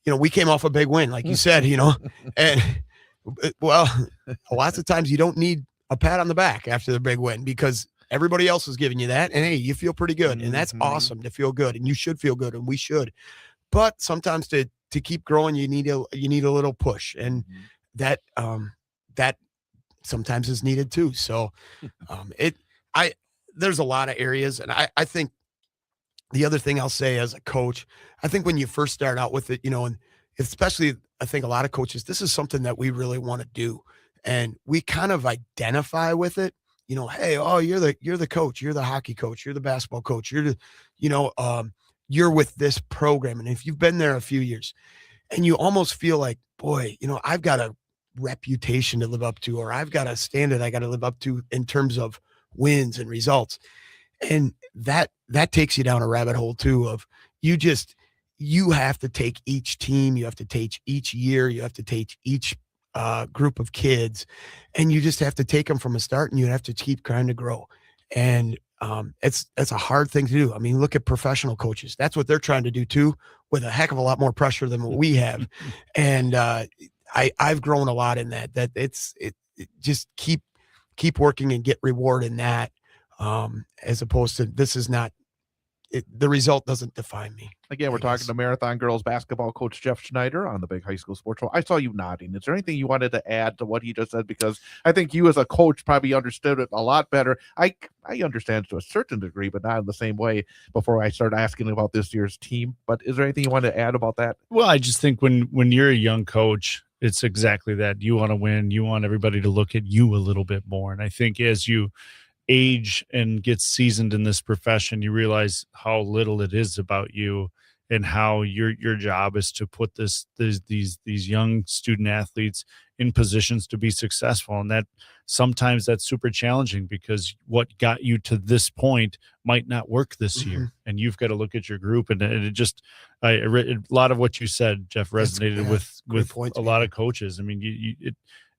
we came off a big win, like you said, and well, lots of times you don't need a pat on the back after the big win, because everybody else is giving you that. And hey, you feel pretty good. And that's awesome to feel good. And you should feel good, and we should. But sometimes to keep growing, you need a little push, and that sometimes is needed too. So there's a lot of areas. And I think the other thing I'll say as a coach, I think when you first start out with it, and especially I think a lot of coaches, this is something that we really want to do. And we kind of identify with it, hey, oh, you're the coach, you're the hockey coach, you're the basketball coach, you're you're with this program. And if you've been there a few years, and you almost feel like, boy, I've got a reputation to live up to, or I've got a standard I got to live up to in terms of wins and results. And that takes you down a rabbit hole too, of you have to take each team, you have to take each year, you have to take each group of kids, and you just have to take them from a start, and you have to keep trying to grow. And it's a hard thing to do. I mean, look at professional coaches. That's what they're trying to do too, with a heck of a lot more pressure than what we have. And I've grown a lot in that it just keep working and get reward in that, as opposed to this is not the result doesn't define me. Again, we're talking to Marathon girls basketball coach Jeff Schneider on the Big High School Sports Show. I saw you nodding. Is there anything you wanted to add to what he just said? Because I think you as a coach probably understood it a lot better. I understand to a certain degree, but not in the same way before I started asking about this year's team. But is there anything you want to add about that? Well, I just think when you're a young coach, it's exactly that. You want to win. You want everybody to look at you a little bit more. And I think as you age and get seasoned in this profession, you realize how little it is about you, and how your job is to put these young student athletes in positions to be successful. And that sometimes that's super challenging, because what got you to this point might not work this year, and you've got to look at your group. And it just, a lot of what you said, Jeff, resonated with a lot of coaches. I mean,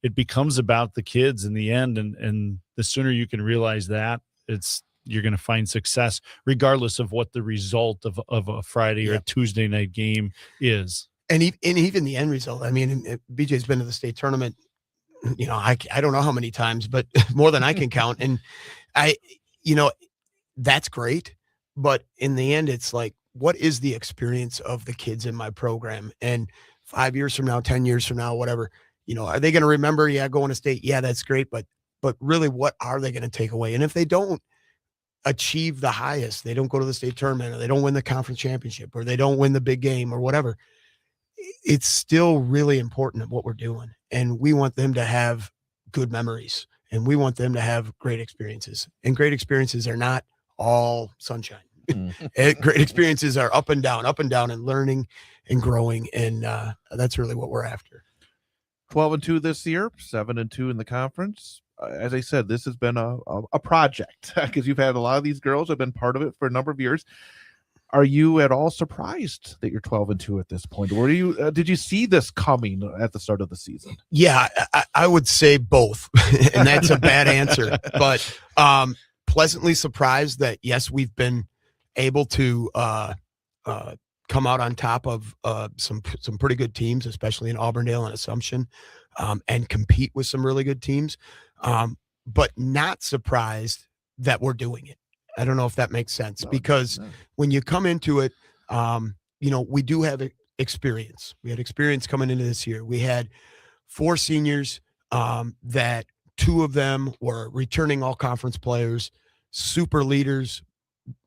it becomes about the kids in the end, and the sooner you can realize that, you're going to find success regardless of what the result of a Friday or a Tuesday night game is. And even the end result. I mean, BJ's been to the state tournament, I don't know how many times, but more than I can count. And that's great. But in the end, it's like, what is the experience of the kids in my program? And 5 years from now, 10 years from now, whatever, are they going to remember, going to state? Yeah, that's great. But really, what are they going to take away? And if they don't achieve the highest, they don't go to the state tournament, or they don't win the conference championship, or they don't win the big game, or whatever, it's still really important at what we're doing. And we want them to have good memories, and we want them to have great experiences. And great experiences are not all sunshine. Great experiences are up and down, and learning and growing. And that's really what we're after. 12-2 this year, 7-2 in the conference. As I said, this has been a project, because you've had a lot of these girls have been part of it for a number of years. Are you at all surprised that you're 12-2 at this point? Or did you see this coming at the start of the season? Yeah, I would say both, and that's a bad answer. But pleasantly surprised that, yes, we've been able to come out on top of some pretty good teams, especially in Auburndale and Assumption, and compete with some really good teams. But not surprised that we're doing it. I don't know if that makes sense, because when you come into it, we do have experience. We had experience coming into this year. We had 4 seniors that 2 of them were returning all conference players, super leaders,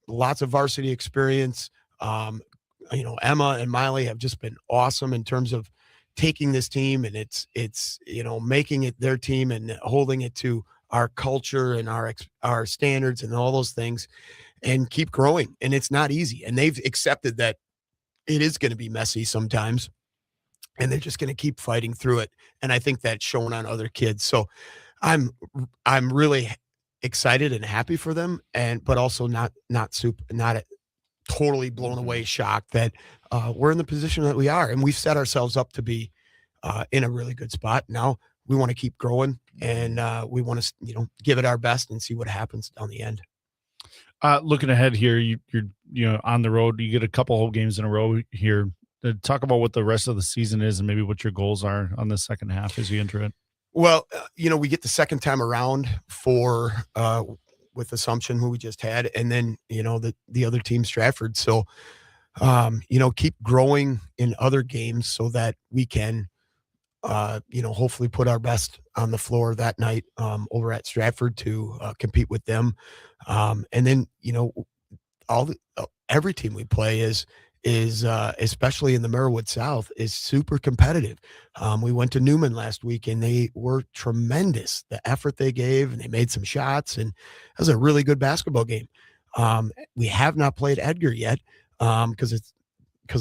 lots of varsity experience. Emma and Miley have just been awesome in terms of taking this team, and it's making it their team and holding it to our culture and our standards and all those things, and keep growing. And it's not easy, and they've accepted that it is going to be messy sometimes, and they're just going to keep fighting through it. And I think that's shown on other kids. So I'm really excited and happy for them, but also not totally blown away, shocked that we're in the position that we are, and we've set ourselves up to be in a really good spot. Now we want to keep growing, and we want to give it our best and see what happens down the end. Looking ahead here, you're on the road. You get a couple whole games in a row here. Talk about what the rest of the season is and maybe what your goals are on the second half as you enter it. Well, we get the second time around with Assumption, who we just had, and then the other team, Stratford. So keep growing in other games so that we can hopefully put our best on the floor that night over at Stratford to compete with them. And then every team we play is especially in the Merriwood South is super competitive. We went to Newman last week, and they were tremendous. The effort they gave, and they made some shots, and it was a really good basketball game. We have not played Edgar yet because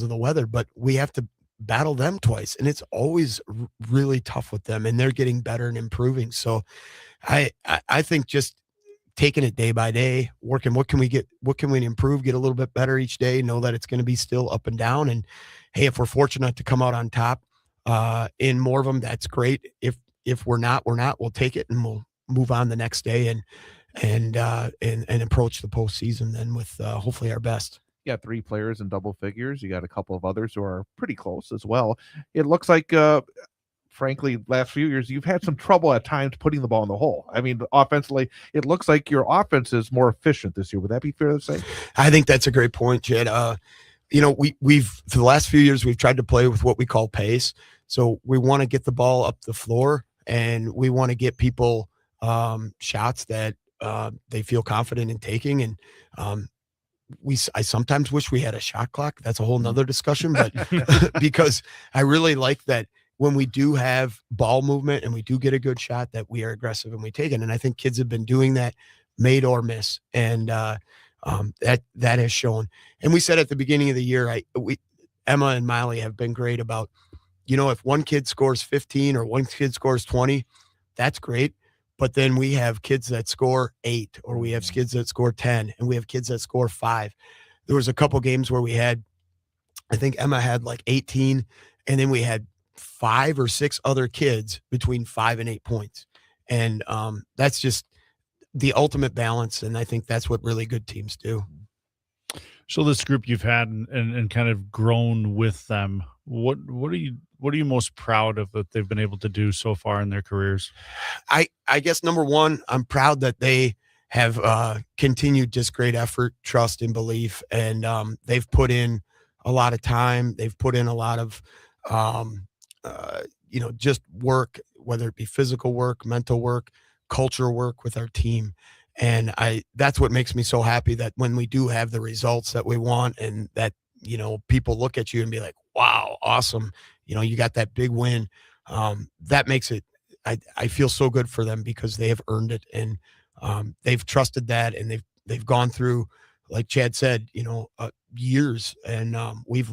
of the weather, but we have to battle them twice, and it's always really tough with them, and they're getting better and improving. So I think just taking it day by day, working, what can we improve, get a little bit better each day, know that it's going to be still up and down. And hey, if we're fortunate to come out on top in more of them, that's great. If we're not, we'll take it, and we'll move on the next day and approach the postseason then with hopefully our best. You got 3 players in double figures. You got a couple of others who are pretty close as well. It looks like, frankly, last few years, you've had some trouble at times putting the ball in the hole. I mean, offensively, it looks like your offense is more efficient this year. Would that be fair to say? I think that's a great point, Jed. We've for the last few years, we've tried to play with what we call pace. So we want to get the ball up the floor, and we want to get people shots that they feel confident in taking. And I sometimes wish we had a shot clock. That's a whole nother discussion, but because I really like that when we do have ball movement and we do get a good shot, that we are aggressive and we take it. And I think kids have been doing that, made or miss. And that has shown. And we said at the beginning of the year, Emma and Miley have been great about, if one kid scores 15 or one kid scores 20, that's great. But then we have kids that score 8, or we have kids that score 10, and we have kids that score 5. There was a couple games where I think Emma had like 18, and then we had 5 or 6 other kids between 5 and 8 points. And that's just the ultimate balance. And I think that's what really good teams do. So this group you've had and kind of grown with them, what are you most proud of that they've been able to do so far in their careers? I guess number one, I'm proud that they have continued just great effort, trust, and belief. And they've put in a lot of time. They've put in a lot of, just work, whether it be physical work, mental work, culture work with our team. And that's what makes me so happy that when we do have the results that we want, and that, people look at you and be like, wow, awesome. You got that big win. That makes it, I feel so good for them because they have earned it, and they've trusted that, and they've gone through, like Chad said, years, and we've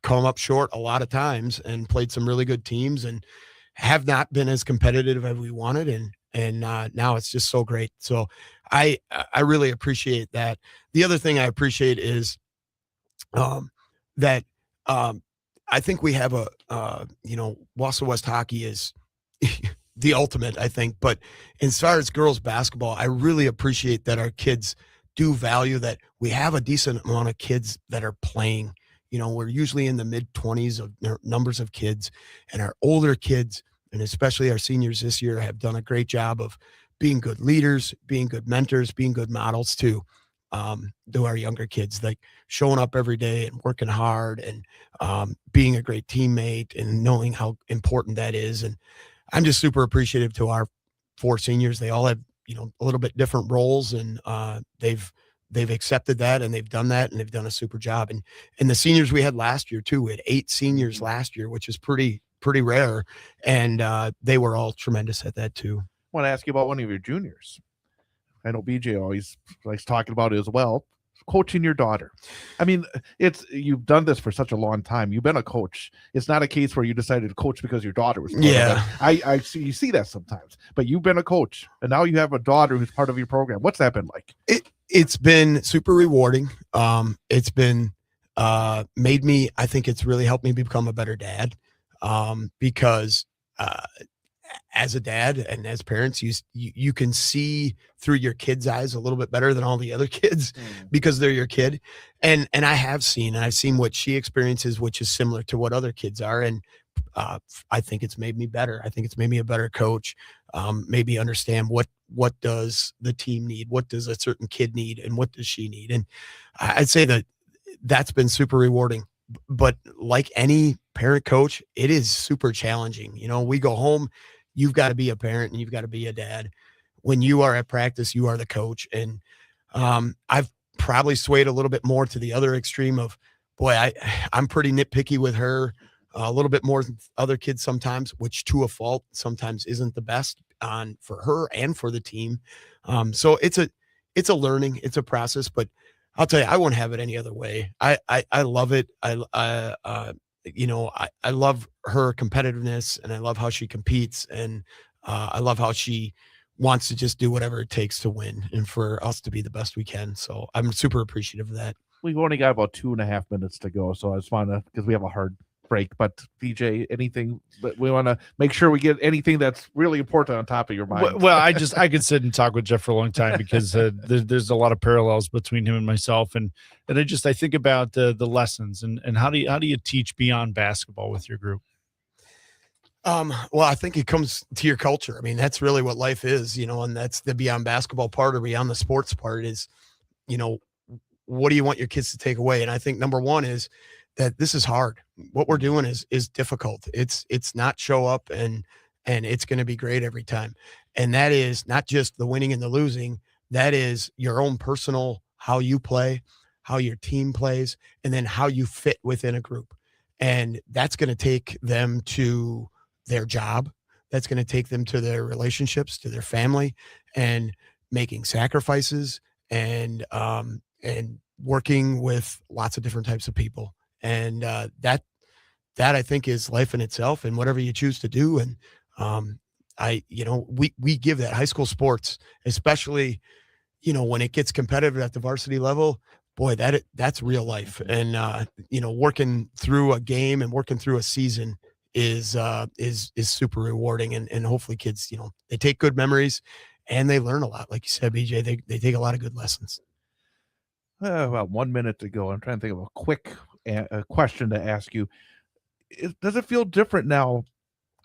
come up short a lot of times and played some really good teams and have not been as competitive as we wanted. And now it's just so great. So I really appreciate that. The other thing I appreciate is that I think we have Wausau West hockey is the ultimate, I think. But as far as girls basketball, I really appreciate that our kids do value that we have a decent amount of kids that are playing. We're usually in the mid-20s of numbers of kids, and our older kids, and especially our seniors this year, have done a great job of being good leaders, being good mentors, being good models too. to our younger kids, like showing up every day and working hard and being a great teammate and knowing how important that is. And I'm just super appreciative to our 4 seniors. They all have, a little bit different roles, and they've accepted that, and they've done that, and they've done a super job. And the seniors we had last year too, we had 8 seniors last year, which is pretty rare. And they were all tremendous at that too. I want to ask you about one of your juniors. I know BJ always likes talking about it as well. Coaching your daughter. I mean, you've done this for such a long time. You've been a coach. It's not a case where you decided to coach because your daughter was part of it. I see, you see that sometimes, but you've been a coach and now you have a daughter who's part of your program. What's that been like? It's been super rewarding. It's been made me, I think it's really helped me become a better dad. Because as a dad and as parents, you can see through your kids' eyes a little bit better than all the other kids because they're your kid. And I've seen what she experiences, which is similar to what other kids are. And I think it's made me better. I think it's made me a better coach. Maybe understand what does the team need? What does a certain kid need? And what does she need? And I'd say that's been super rewarding. But like any parent coach, it is super challenging. We go home, you've got to be a parent and you've got to be a dad. When you are at practice, you are the coach. And I've probably swayed a little bit more to the other extreme of, boy, I'm pretty nitpicky with her a little bit more than other kids sometimes, which to a fault sometimes isn't the best for her and for the team. So it's a learning, it's a process, but I'll tell you, I won't have it any other way. I love it. I love her competitiveness, and I love how she competes, and I love how she wants to just do whatever it takes to win and for us to be the best we can. So I'm super appreciative of that. We've only got about 2.5 minutes to go, so I just want to, because we have a hard break, but BJ, anything, but we want to make sure we get anything that's really important on top of your mind. Well, I could sit and talk with Jeff for a long time because there's a lot of parallels between him and myself, and I think about the lessons and how do you teach beyond basketball with your group? Well, I think it comes to your culture. I mean, that's really what life is, and that's the beyond basketball part or beyond the sports part is, what do you want your kids to take away? And I think number one is that this is hard. What we're doing is difficult. It's not show up and it's going to be great every time. And that is not just the winning and the losing. That is your own personal, how you play, how your team plays, and then how you fit within a group. And that's going to take them to their job. That's going to take them to their relationships, to their family, and making sacrifices and working with lots of different types of people. And that I think is life in itself, and whatever you choose to do. And we give that high school sports, especially, when it gets competitive at the varsity level, boy, that's real life. And working through a game and working through a season is super rewarding. And hopefully kids, they take good memories and they learn a lot. Like you said, BJ, they take a lot of good lessons. About 1 minute to go. I'm trying to think of a quick question to ask you. Does it feel different now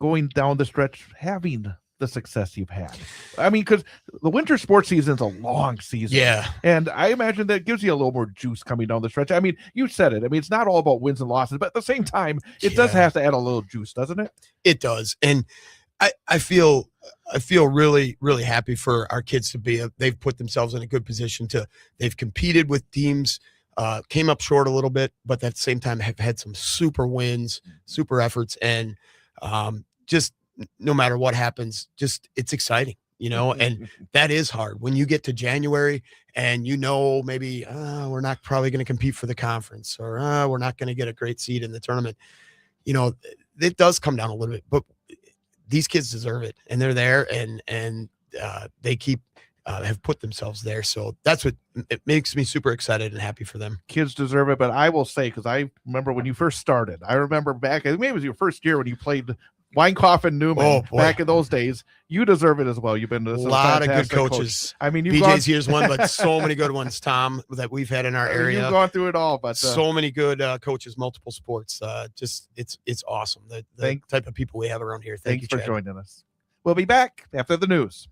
going down the stretch, having the success you've had? I mean, because the winter sports season is a long season. Yeah. And I imagine that gives you a little more juice coming down the stretch. I mean, you said it. I mean, it's not all about wins and losses, but at the same time, it does have to add a little juice, doesn't it? It does. And I feel really, really happy for our kids to they've put themselves in a good position they've competed with teams, came up short a little bit, but at the same time have had some super wins, super efforts. And just no matter what happens, just it's exciting, and that is hard when you get to January and maybe we're not probably going to compete for the conference, or we're not going to get a great seed in the tournament. It does come down a little bit, but these kids deserve it, and they're there, and they have put themselves there. So that's what it makes me super excited and happy for them. Kids deserve it. But I will say, because I remember when you first started, I remember back, I think maybe it was your first year when you played Weinkauf and Newman back in those days. You deserve it as well. You've been a lot of good coaches. Coach. I mean, BJ's here's one, but so many good ones, Tom, that we've had in our area. You've gone through it all, but so many good coaches, multiple sports. Just it's awesome. The type of people we have around here. Thank you for joining us. We'll be back after the news.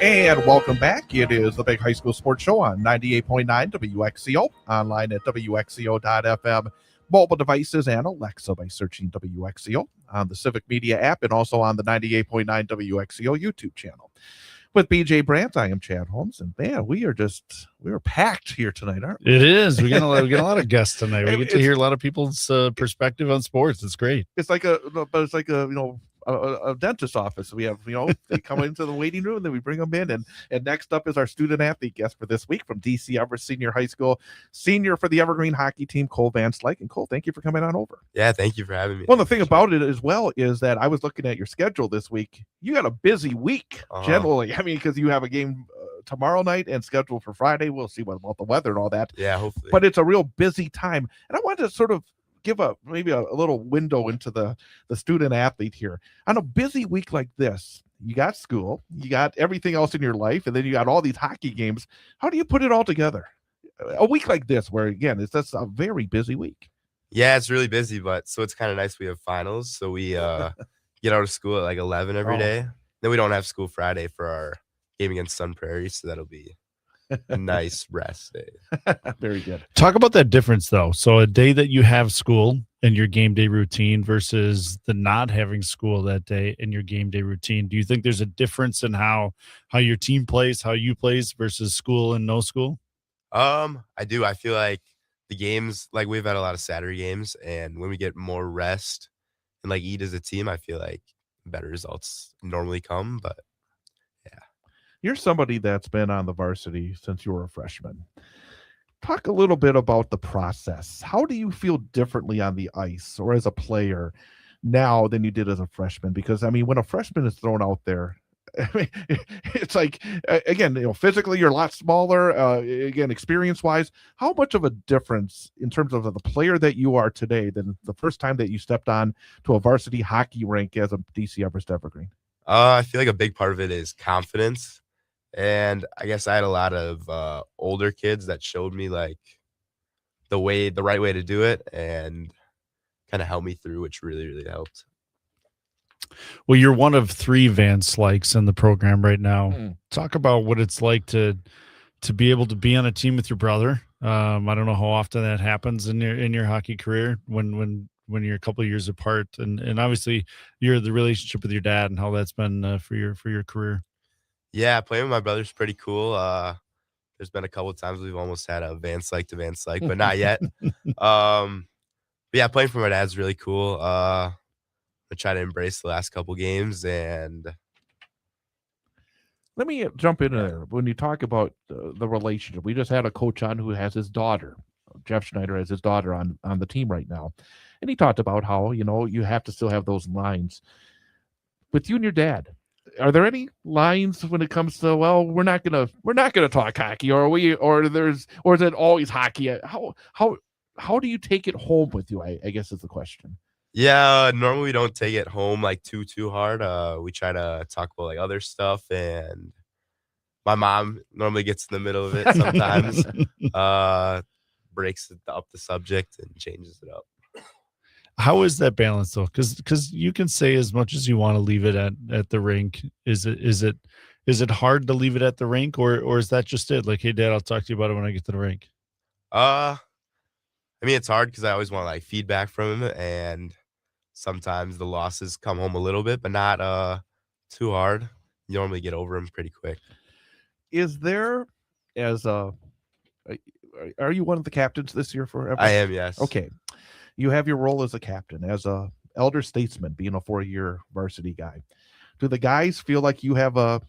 And welcome back. It is the Big High School Sports Show on 98.9 WXCO, online at WXCO.FM, mobile devices, and Alexa by searching WXCO on the Civic Media app, and also on the 98.9 WXCO YouTube channel. With BJ Brandt, I am Chad Holmes, and man, we are packed here tonight, aren't we? It is. We get a lot of guests tonight. We get to It's- hear a lot of people's perspective on sports. It's great. It's like a dentist office. We have, they come into the waiting room, and then we bring them in. And next up is our student athlete guest for this week from DC Everest Senior High School, senior for the Evergreen hockey team, Cole Van Slyke. And Cole, thank you for coming on over. Yeah, thank you for having me. Well, the thing about it as well is that I was looking at your schedule this week. You got a busy week generally. I mean, because you have a game tomorrow night and scheduled for Friday. We'll see what about the weather and all that. Yeah, hopefully. But it's a real busy time. And I wanted to sort of give maybe a little window into the student athlete here. On a busy week like this, you got school, you got everything else in your life, and then you got all these hockey games. How do you put it all together? A week like this, where again, it's just a very busy week. Yeah, it's really busy, but so it's kind of nice we have finals. So we get out of school at like 11 every day. Then we don't have school Friday for our game against Sun Prairie, so that'll be a nice rest day. Very good. Talk about that difference, though. So a day that you have school and your game day routine versus the not having school that day and your game day routine. Do you think there's a difference in how your team plays, how you plays versus school and no school? I do. I feel like the games, like we've had a lot of Saturday games, and when we get more rest and like eat as a team, I feel like better results normally come. But You're somebody that's been on the varsity since you were a freshman. Talk a little bit about the process. How do you feel differently on the ice or as a player now than you did as a freshman? Because, I mean, when a freshman is thrown out there, I mean, it's like, again, physically you're a lot smaller, again, experience-wise. How much of a difference in terms of the player that you are today than the first time that you stepped on to a varsity hockey rink as a DC Everest Evergreen? I feel like a big part of it is confidence. And I guess I had a lot of older kids that showed me like the right way to do it and kind of helped me through, which really, really helped. Well, you're one of 3 Van Slikes in the program right now. Talk about what it's like to be able to be on a team with your brother. I don't know how often that happens in your hockey career when you're a couple of years apart, and obviously you're the relationship with your dad and how that's been for your career. Yeah, playing with my brother's pretty cool. There's been a couple of times we've almost had a Van Slyke to Van Slyke, but not yet. But yeah, playing for my dad's really cool. I try to embrace the last couple games. And let me jump in there. When you talk about the relationship, we just had a coach on who has his daughter. Jeff Schneider has his daughter on the team right now. And he talked about how, you have to still have those lines. With you and your dad, are there any lines when it comes to, well, we're not gonna talk hockey, or is it always hockey? How do you take it home with you? I guess is the question. yeah, normally we don't take it home like too hard. We try to talk about like other stuff, and my mom normally gets in the middle of it sometimes, breaks up the subject and changes it up. How is that balance though? Because you can say as much as you want to leave it at the rink. Is it hard to leave it at the rink, or is that just it? Like, hey, Dad, I'll talk to you about it when I get to the rink. I mean, it's hard because I always want like feedback from him, and sometimes the losses come home a little bit, but not too hard. You normally get over them pretty quick. Is there are you one of the captains this year for Everest? I am, yes. Okay. You have your role as a captain, as a elder statesman, being a 4-year varsity guy. Do the guys feel like you have an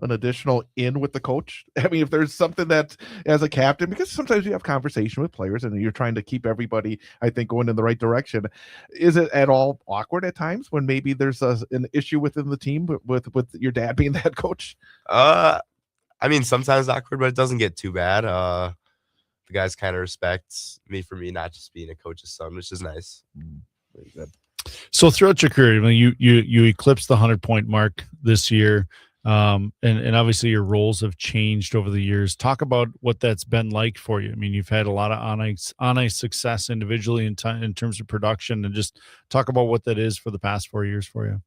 additional in with the coach? I mean, if there's something that as a captain, because sometimes you have conversation with players and you're trying to keep everybody, I think, going in the right direction. Is it at all awkward at times when maybe there's an issue within the team with your dad being the head coach? I mean, sometimes awkward, but it doesn't get too bad. The guys kind of respect me for me not just being a coach's son, which is nice. Very good. So throughout your career, I mean, you eclipsed the 100-point mark this year, and obviously your roles have changed over the years. Talk about what that's been like for you. I mean, you've had a lot of on ice success individually in terms of production, and just talk about what that is for the past 4 years for you.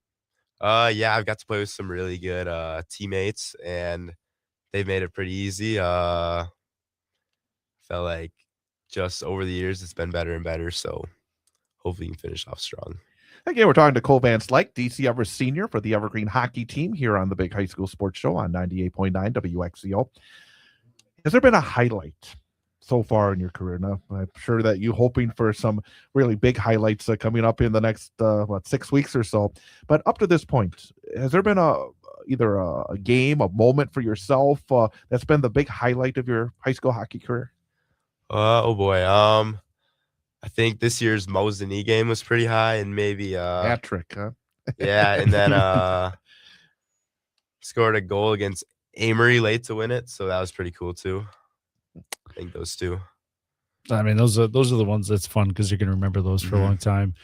Yeah, I've got to play with some really good teammates, and they've made it pretty easy. Felt like just over the years it's been better and better. So hopefully you can finish off strong. Again, we're talking to Cole Van Slyke, DC Everest Senior for the Evergreen Hockey Team here on the Big High School Sports Show on 98.9 WXCO. Has there been a highlight so far in your career? Now, I'm sure that you're hoping for some really big highlights coming up in the next 6 weeks or so. But up to this point, has there been either a game, a moment for yourself that's been the big highlight of your high school hockey career? Oh boy. I think this year's Mosinee game was pretty high, and maybe Hat trick, huh? yeah, and then scored a goal against Amory late to win it, so that was pretty cool too. I think those two. I mean, those are the ones that's fun because you can remember those for a long time.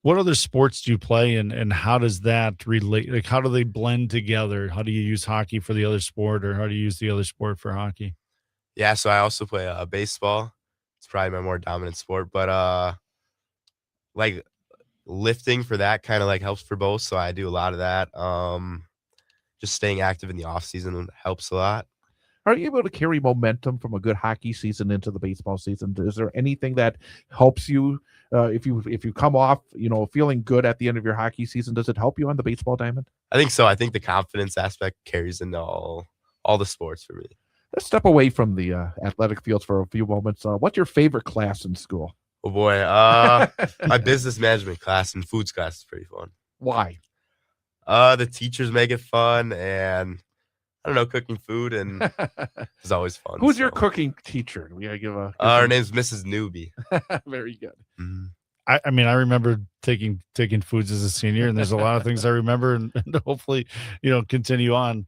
What other sports do you play, and how does that relate? Like, how do they blend together? How do you use hockey for the other sport, or how do you use the other sport for hockey? Yeah, so I also play baseball. It's probably my more dominant sport, but like lifting for that kind of like helps for both. So I do a lot of that. Just staying active in the off season helps a lot. Are you able to carry momentum from a good hockey season into the baseball season? Is there anything that helps you if you come off, feeling good at the end of your hockey season? Does it help you on the baseball diamond? I think so. I think the confidence aspect carries into all the sports for me. Let's step away from the athletic fields for a few moments. What's your favorite class in school? Oh boy, my business management class and foods class is pretty fun. Why? The teachers make it fun, and I don't know, cooking food and it's always fun. Who's your cooking teacher? We gotta give a. Her name's Mrs. Newby. Very good. Mm-hmm. I mean, I remember taking foods as a senior, and there's a lot of things I remember, and hopefully, continue on.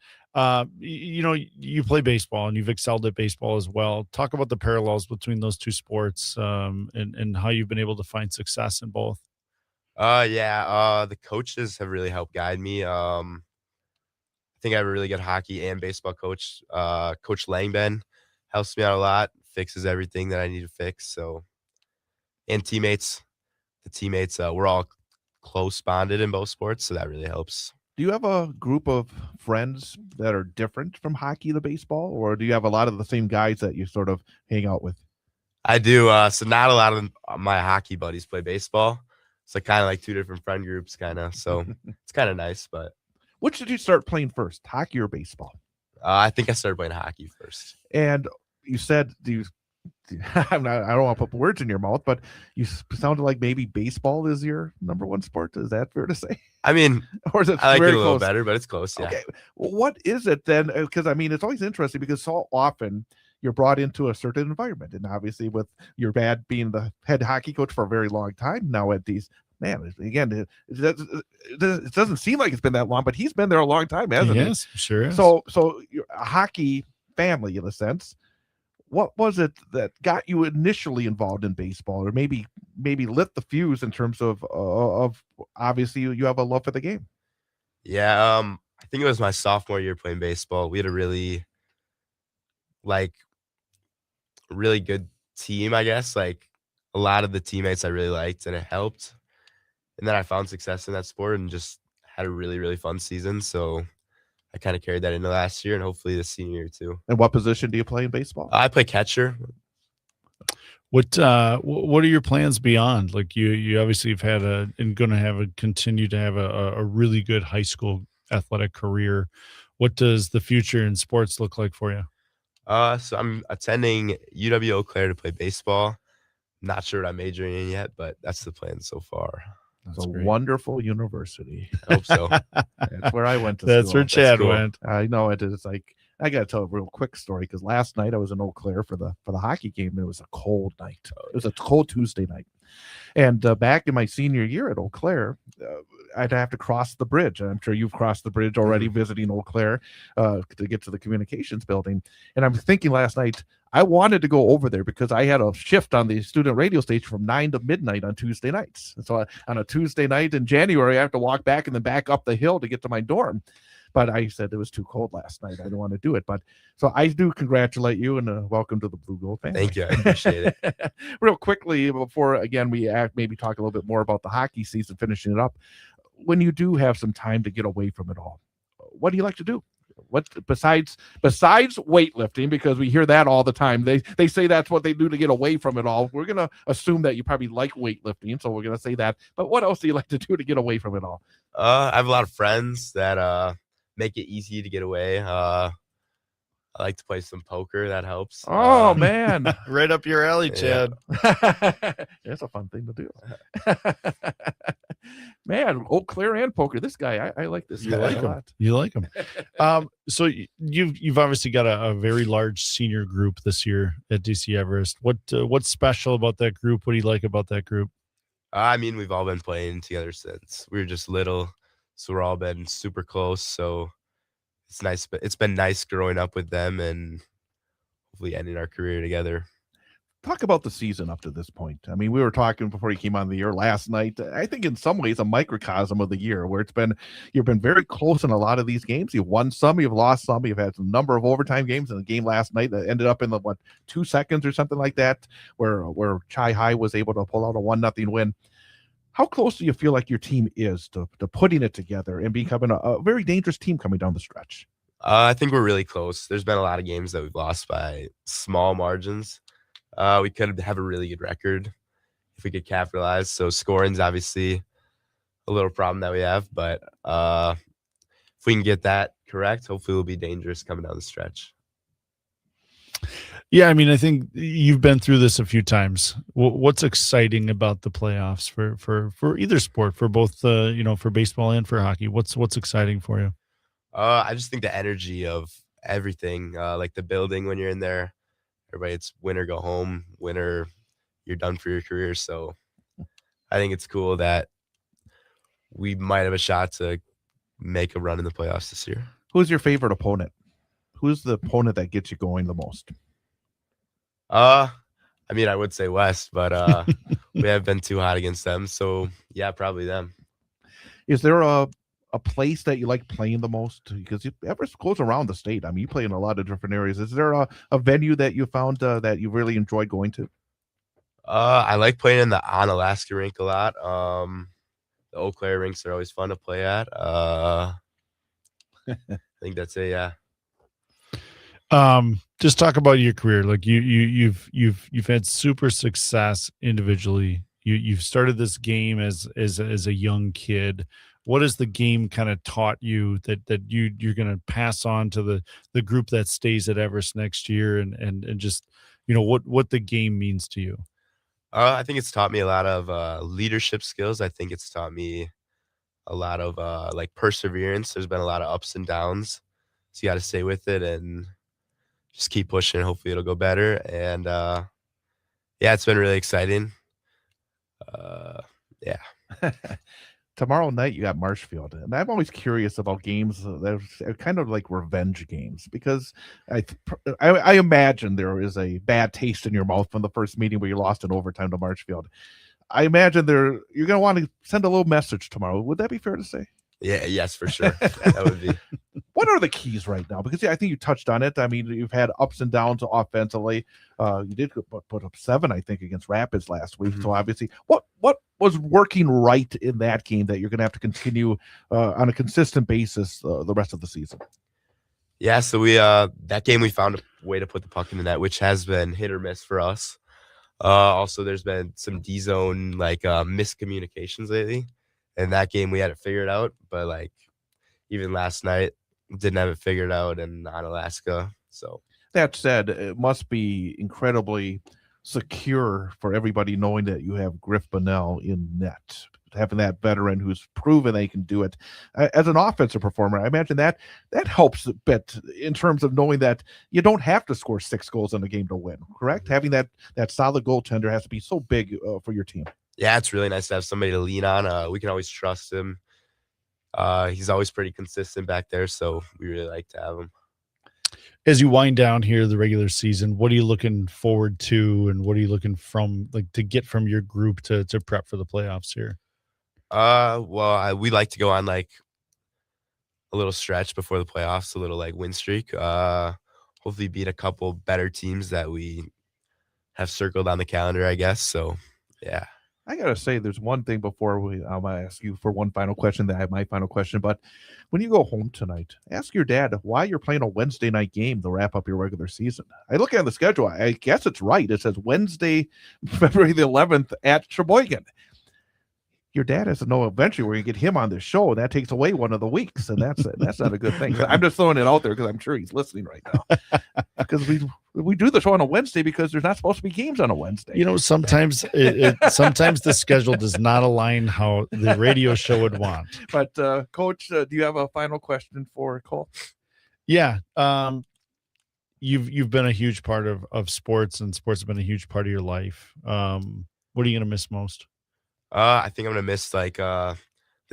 You play baseball and you've excelled at baseball as well. Talk about the parallels between those two sports, and how you've been able to find success in both. The coaches have really helped guide me. I think I have a really good hockey and baseball coach. Coach Langben helps me out a lot, fixes everything that I need to fix. So, and the teammates, we're all close bonded in both sports, so that really helps. Do you have a group of friends that are different from hockey to baseball, or do you have a lot of the same guys that you sort of hang out with? I do. So not a lot of my hockey buddies play baseball. So kind of like two different friend groups, kind of. So it's kind of nice. But which did you start playing first, hockey or baseball? I think I started playing hockey first. And you said I don't want to put words in your mouth, but you sounded like maybe baseball is your number one sport. Is that fair to say? I mean, or is it I like it a little close? better, but it's close. Yeah. Okay. Well, what is it then? Because I mean, it's always interesting because so often you're brought into a certain environment, and obviously with your dad being the head hockey coach for a very long time now at these. Man, again, it doesn't seem like it's been that long, but he's been there a long time, hasn't he? Yes, sure is. So you're a hockey family in a sense. What was it that got you initially involved in baseball, or maybe lit the fuse in terms of obviously you have a love for the game? Yeah, I think it was my sophomore year playing baseball. We had a really good team, I guess. Like a lot of the teammates I really liked, and it helped. And then I found success in that sport and just had a really, really fun season. So I kind of carried that into last year and hopefully this senior year too. And what position do you play in baseball? I play catcher. What are your plans beyond? Like you obviously have had continue to have a really good high school athletic career. What does the future in sports look like for you? So I'm attending UW Eau Claire to play baseball. Not sure what I'm majoring in yet, but that's the plan so far. It's a wonderful university. I hope so. That's where I went to That's school. where Chad went. I know it is. Like, I got to tell a real quick story because last night I was in Eau Claire for the hockey game. And it was a cold night. It was a cold Tuesday night. And back in my senior year at Eau Claire, I'd have to cross the bridge. I'm sure you've crossed the bridge already visiting Eau Claire to get to the communications building. And I'm thinking last night, I wanted to go over there because I had a shift on the student radio station from 9 to midnight on Tuesday nights. And so on a Tuesday night in January, I have to walk back and then back up the hill to get to my dorm. But I said it was too cold last night. I didn't want to do it. But so I do congratulate you and welcome to the Blue Gold family. Thank you. I appreciate it. Real quickly, before, again, we maybe talk a little bit more about the hockey season, finishing it up. when you do have some time to get away from it all, what do you like to do? What besides weightlifting, because we hear that all the time. They say that's what they do to get away from it all. We're gonna assume that you probably like weightlifting, so we're gonna say that. But what else do you like to do to get away from it all? I have a lot of friends that make it easy to get away. I like to play some poker. That helps. Oh man, Right up your alley, Yeah. Chad. it's a fun thing to do. Man, Eau Claire and poker. This guy, I like this. You guy like a him. lot. You like him. So you've obviously got a very large senior group this year at DC Everest. What's special about that group? What do you like about that group? I mean, we've all been playing together since we were just little, so we're all been super close. So it's nice. But it's been nice growing up with them and hopefully ending our career together. Talk about the season up to this point. I mean, we were talking before you came on the air last night. I think in some ways a microcosm of the year where you've been very close in a lot of these games. You've won some, you've lost some, you've had some number of overtime games. In the game last night that ended up in the 2 seconds or something like that, where Chi High was able to pull out a 1-0 win. How close do you feel like your team is to putting it together and becoming a very dangerous team coming down the stretch? I think we're really close. There's been a lot of games that we've lost by small margins. We could have a really good record if we could capitalize. So scoring's obviously a little problem that we have, but if we can get that correct, hopefully we'll be dangerous coming down the stretch. Yeah, I mean, I think you've been through this a few times. What's exciting about the playoffs for either sport, for both for baseball and for hockey? What's exciting for you? I just think the energy of everything, like the building when you're in there. Everybody, it's win or go home, winner, you're done for your career. So I think it's cool that we might have a shot to make a run in the playoffs this year. Who's your favorite opponent? Who's the opponent that gets you going the most? I mean, I would say West, but we have been too hot against them. So yeah, probably them. Is there a place that you like playing the most? Because Everest goes around the state. I mean, you play in a lot of different areas. Is there a venue that you found that you really enjoyed going to? I like playing in the Onalaska rink a lot. The Eau Claire rinks are always fun to play at. I think that's it. Yeah. Just talk about your career. Like you've had super success individually. You've started this game as a young kid. What has the game kind of taught you that you're going to pass on to the group that stays at Everest next year, and just what the game means to you? I think it's taught me a lot of leadership skills. I think it's taught me a lot of like perseverance. There's been a lot of ups and downs, so you got to stay with it and just keep pushing. Hopefully it'll go better. And yeah, it's been really exciting. Yeah. Tomorrow night you got Marshfield, and I'm always curious about games that are kind of like revenge games, because I imagine there is a bad taste in your mouth from the first meeting where you lost in overtime to Marshfield. I imagine you're going to want to send a little message tomorrow. Would that be fair to say? Yeah, yes, for sure. That would be. What are the keys right now? Because I think you touched on it. I mean, you've had ups and downs offensively. You did put up 7, I think, against Rapids last week. Mm-hmm. So obviously, what was working right in that game that you're going to have to continue on a consistent basis the rest of the season? Yeah, so we that game we found a way to put the puck in the net, which has been hit or miss for us. Also, there's been some D-zone like miscommunications lately. In that game, we had it figured out, but like even last night, didn't have it figured out in Onalaska. So that said, it must be incredibly secure for everybody knowing that you have Griff Bonnell in net, having that veteran who's proven they can do it. As an offensive performer, I imagine that helps a bit in terms of knowing that you don't have to score 6 goals in a game to win, correct? Having that solid goaltender has to be so big for your team. Yeah, it's really nice to have somebody to lean on. We can always trust him. He's always pretty consistent back there, so we really like to have him. As you wind down here the regular season, what are you looking forward to, and what are you looking to get from your group to prep for the playoffs here? Well, we like to go on like a little stretch before the playoffs, a little like win streak. Hopefully beat a couple better teams that we have circled on the calendar, I guess. So, yeah. I gotta say, there's one thing before I'm gonna ask you for one final question. That I have my final question, but when you go home tonight, ask your dad why you're playing a Wednesday night game to wrap up your regular season. I look at the schedule. I guess it's right. It says Wednesday, February the 11th at Sheboygan. Your dad has to know eventually where you get him on this show, and that takes away one of the weeks, and that's not a good thing. I'm just throwing it out there because I'm sure he's listening right now. Because we do the show on a Wednesday because there's not supposed to be games on a Wednesday. You know, sometimes sometimes the schedule does not align how the radio show would want. But Coach, do you have a final question for Cole? Yeah. You've been a huge part of sports, and sports have been a huge part of your life. What are you gonna miss most? I think I'm gonna miss like the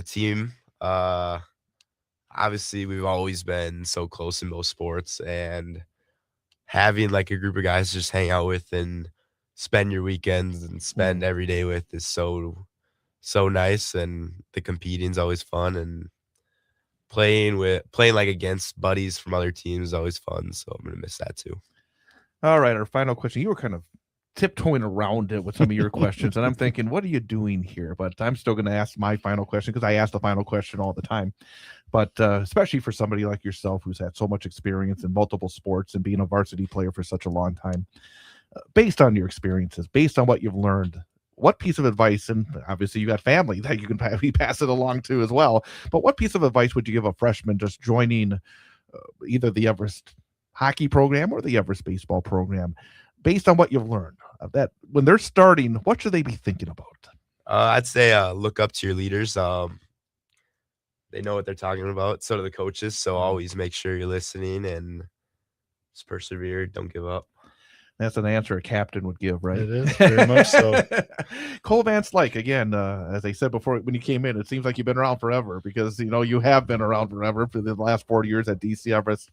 team. Obviously, we've always been so close in most sports, and having like a group of guys to just hang out with and spend your weekends and spend every day with is so nice. And the competing is always fun, and playing like against buddies from other teams is always fun. So I'm gonna miss that too. All right, our final question. You were kind of tiptoeing around it with some of your questions, and I'm thinking, what are you doing here? But I'm still going to ask my final question because I ask the final question all the time. But especially for somebody like yourself who's had so much experience in multiple sports and being a varsity player for such a long time, based on your experiences, based on what you've learned, what piece of advice, and obviously you got family that you can pass it along to as well, but what piece of advice would you give a freshman just joining either the Everest hockey program or the Everest baseball program, based on what you've learned, that when they're starting, what should they be thinking about? I'd say look up to your leaders. They know what they're talking about. So do the coaches. So always make sure you're listening and just persevere. Don't give up. That's an answer a captain would give, right? It is, very much so. Cole Van Slyke, again, as I said before, when you came in, it seems like you've been around forever because, you have been around forever for the last 40 years at DC Everest.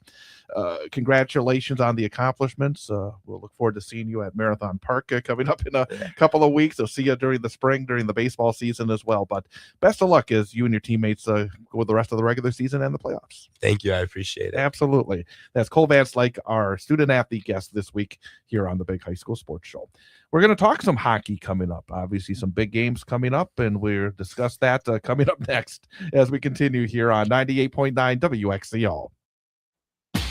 Congratulations on the accomplishments. We'll look forward to seeing you at Marathon Park coming up in a couple of weeks. We'll see you during the spring, during the baseball season as well. But best of luck as you and your teammates go with the rest of the regular season and the playoffs. Thank you. I appreciate it. Absolutely. That's Cole Van Slyke, our student athlete guest this week here on the Big High School Sports Show. We're going to talk some hockey coming up. Obviously, some big games coming up, and we'll discuss that coming up next as we continue here on 98.9 WXCO.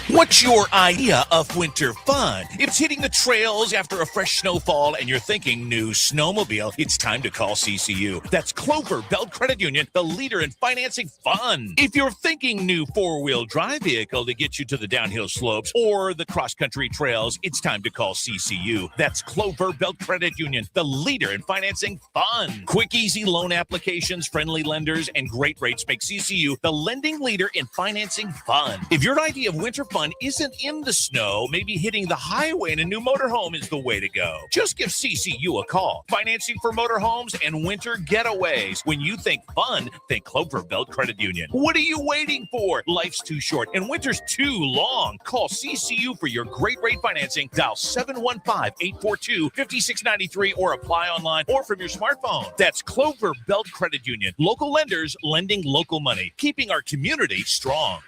What's your idea of winter fun? If it's hitting the trails after a fresh snowfall and you're thinking new snowmobile, it's time to call CCU. That's Clover Belt Credit Union, the leader in financing fun. If you're thinking new four-wheel drive vehicle to get you to the downhill slopes or the cross-country trails, it's time to call CCU. That's Clover Belt Credit Union, the leader in financing fun. Quick, easy loan applications, friendly lenders, and great rates make CCU the lending leader in financing fun. If your idea of winter fun isn't in the snow, maybe hitting the highway in a new motorhome is the way to go. Just give CCU a call. Financing for motorhomes and winter getaways. When you think fun, think Clover Belt Credit Union. What are you waiting for? Life's too short and winter's too long. Call CCU for your great rate financing. Dial 715-842-5693 or apply online or from your smartphone. That's Clover Belt Credit Union. Local lenders lending local money, keeping our community strong.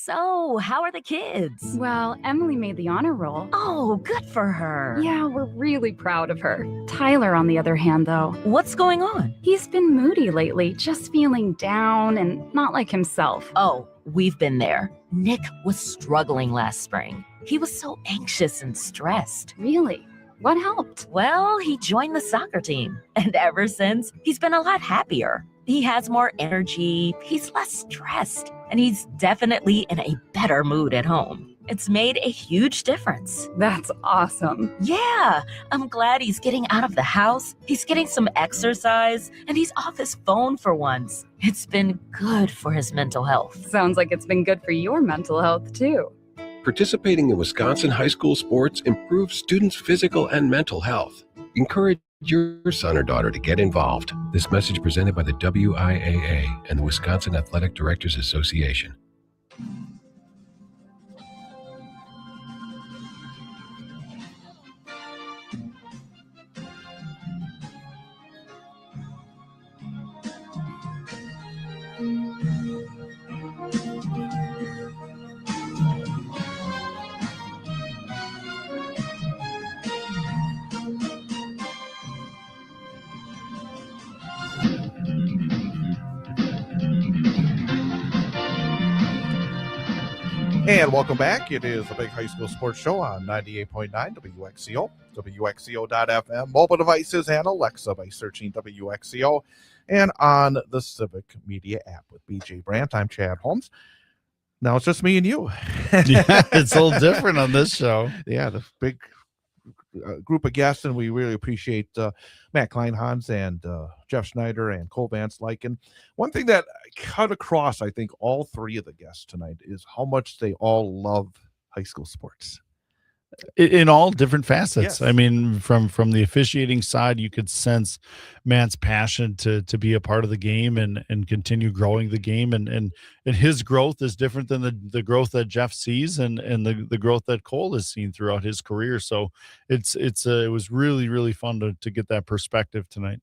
So, how are the kids? Well, Emily made the honor roll. Oh, good for her. Yeah, we're really proud of her. Tyler, on the other hand, though. What's going on? He's been moody lately, just feeling down and not like himself. Oh, we've been there. Nick was struggling last spring. He was so anxious and stressed. Really? What helped? Well, he joined the soccer team. And ever since, he's been a lot happier. He has more energy, he's less stressed, and he's definitely in a better mood at home. It's made a huge difference. That's awesome. Yeah, I'm glad he's getting out of the house, he's getting some exercise, and he's off his phone for once. It's been good for his mental health. Sounds like it's been good for your mental health, too. Participating in Wisconsin high school sports improves students' physical and mental health. Encourage your son or daughter to get involved. This message presented by the WIAA and the Wisconsin Athletic Directors Association. And welcome back. It is the Big High School Sports Show on 98.9 WXCO, WXCO.FM, mobile devices, and Alexa by searching WXCO, and on the Civic Media app with BJ Brandt. I'm Chad Holmes. Now it's just me and you. Yeah, it's a little different on this show. Yeah, the big group of guests, and we really appreciate Matt Kleinhans and Jeff Schneider and Cole Vance Lyken. One thing that cut across, I think, all three of the guests tonight is how much they all love high school sports. In all different facets. Yes. I mean, from the officiating side, you could sense Matt's passion to be a part of the game and continue growing the game. And his growth is different than the growth that Jeff sees and the growth that Cole has seen throughout his career. So it was really, really fun to get that perspective tonight.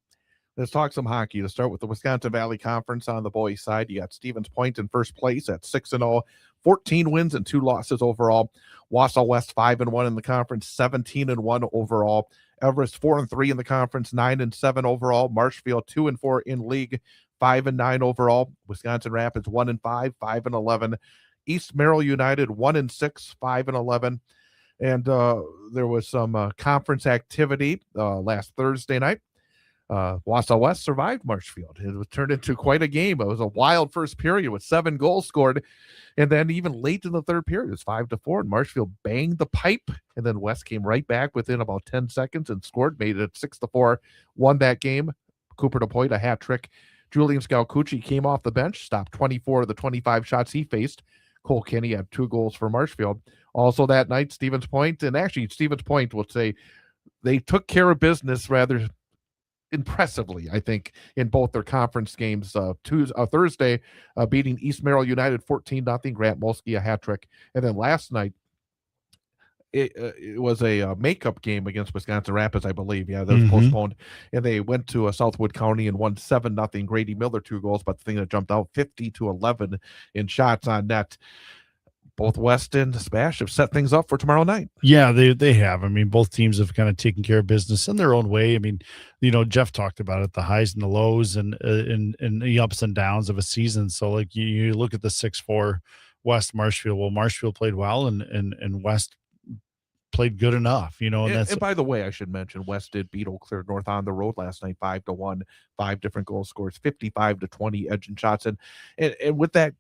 Let's talk some hockey. To start with the Wisconsin Valley Conference on the boys' side, you got Stevens Point in first place at 6-0, 14 wins and 2 losses overall. Wausau West 5-1 in the conference, 17-1 overall. Everest 4-3 in the conference, 9-7 overall. Marshfield 2-4 in league, 5-9 overall. Wisconsin Rapids 1-5, 5-11. East Merrill United 1-6, 5-11. And there was some conference activity last Thursday night. Wausau West survived Marshfield. It was turned into quite a game. It was a wild first period with 7 goals scored. And then even late in the third period, it was 5-4. And Marshfield banged the pipe. And then West came right back within about 10 seconds and scored, made it 6-4, won that game. Cooper DePoit, a hat trick. Julian Scalcucci came off the bench, stopped 24 of the 25 shots he faced. Cole Kenny had 2 goals for Marshfield. Also that night, Stevens Point, and actually Stevens Point will say they took care of business rather impressively, I think, in both their conference games. Thursday, beating East Merrill United 14-0, Grant Molsky a hat trick, and then last night it was a makeup game against Wisconsin Rapids, I believe. Yeah, that was postponed, and they went to Southwood County and won 7-0. Grady Miller 2 goals, but the thing that jumped out, 50-11 in shots on net. Both West and Spash have set things up for tomorrow night. Yeah, they have. I mean, both teams have kind of taken care of business in their own way. I mean, Jeff talked about it, the highs and the lows and the ups and downs of a season. So like you look at the 6-4 West Marshfield. Well, Marshfield played well and West played good enough, And by the way, I should mention West did beat Eau Claire North on the road last night, 5-1, 5 different goal scores, 55-20 edge and shots. And with that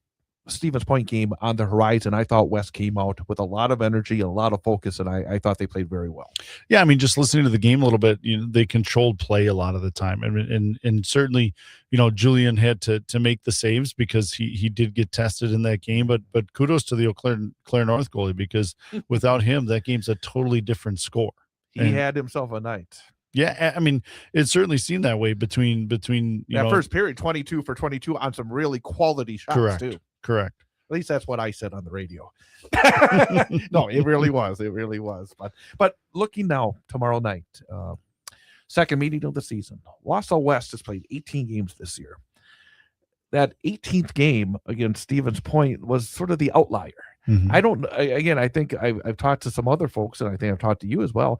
Stevens Point game on the horizon, I thought West came out with a lot of energy, a lot of focus, and I thought they played very well. Yeah, I mean, just listening to the game a little bit, they controlled play a lot of the time. I mean, and certainly, Julian had to make the saves because he did get tested in that game. But kudos to the Eau Claire North goalie, because without him, that game's a totally different score. He had himself a night. Yeah, I mean, it certainly seemed that way between that first period, 22 for 22 on some really quality shots too. Correct. At least that's what I said on the radio. No, it really was. It really was. But looking now tomorrow night, second meeting of the season. Wausau West has played 18 games this year. That 18th game against Stevens Point was sort of the outlier. I think I've talked to some other folks, and I think I've talked to you as well.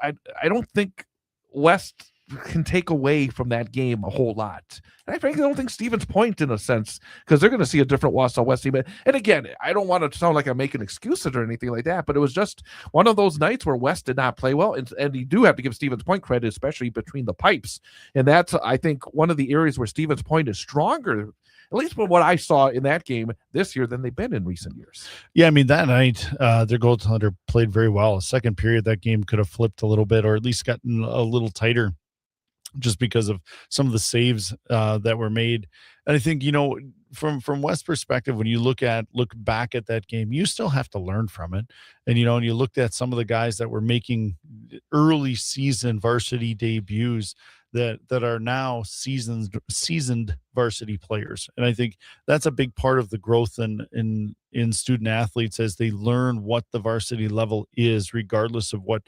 I don't think West can take away from that game a whole lot. And I frankly don't think Stevens Point, in a sense, because they're going to see a different Wausau West team. And again, I don't want to sound like I'm making excuses or anything like that, but it was just one of those nights where West did not play well. And you do have to give Stevens Point credit, especially between the pipes. And that's, I think, one of the areas where Stevens Point is stronger, at least from what I saw in that game this year, than they've been in recent years. Yeah, I mean, that night, their goaltender played very well. Second period, that game could have flipped a little bit, or at least gotten a little tighter, just because of some of the saves that were made. And I think, from West's perspective, when you look back at that game, you still have to learn from it. And, and you looked at some of the guys that were making early season varsity debuts that are now seasoned varsity players. And I think that's a big part of the growth in student athletes, as they learn what the varsity level is, regardless of what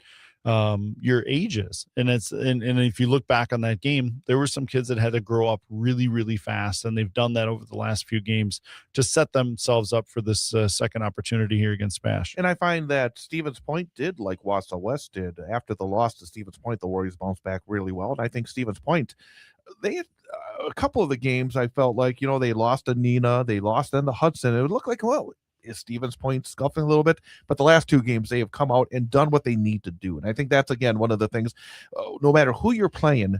your age is. And if you look back on that game, there were some kids that had to grow up really, really fast, and they've done that over the last few games to set themselves up for this second opportunity here against Spash. And I find that Stevens Point did like Wausau West did. After the loss to Stevens Point, the Warriors bounced back really well. And I think Stevens Point, they had a couple of the games I felt like, they lost to Neenah, they lost then to Hudson. It would look like, well, is Stevens Point scuffling a little bit, but the last 2 games they have come out and done what they need to do. And I think that's, again, one of the things, no matter who you're playing,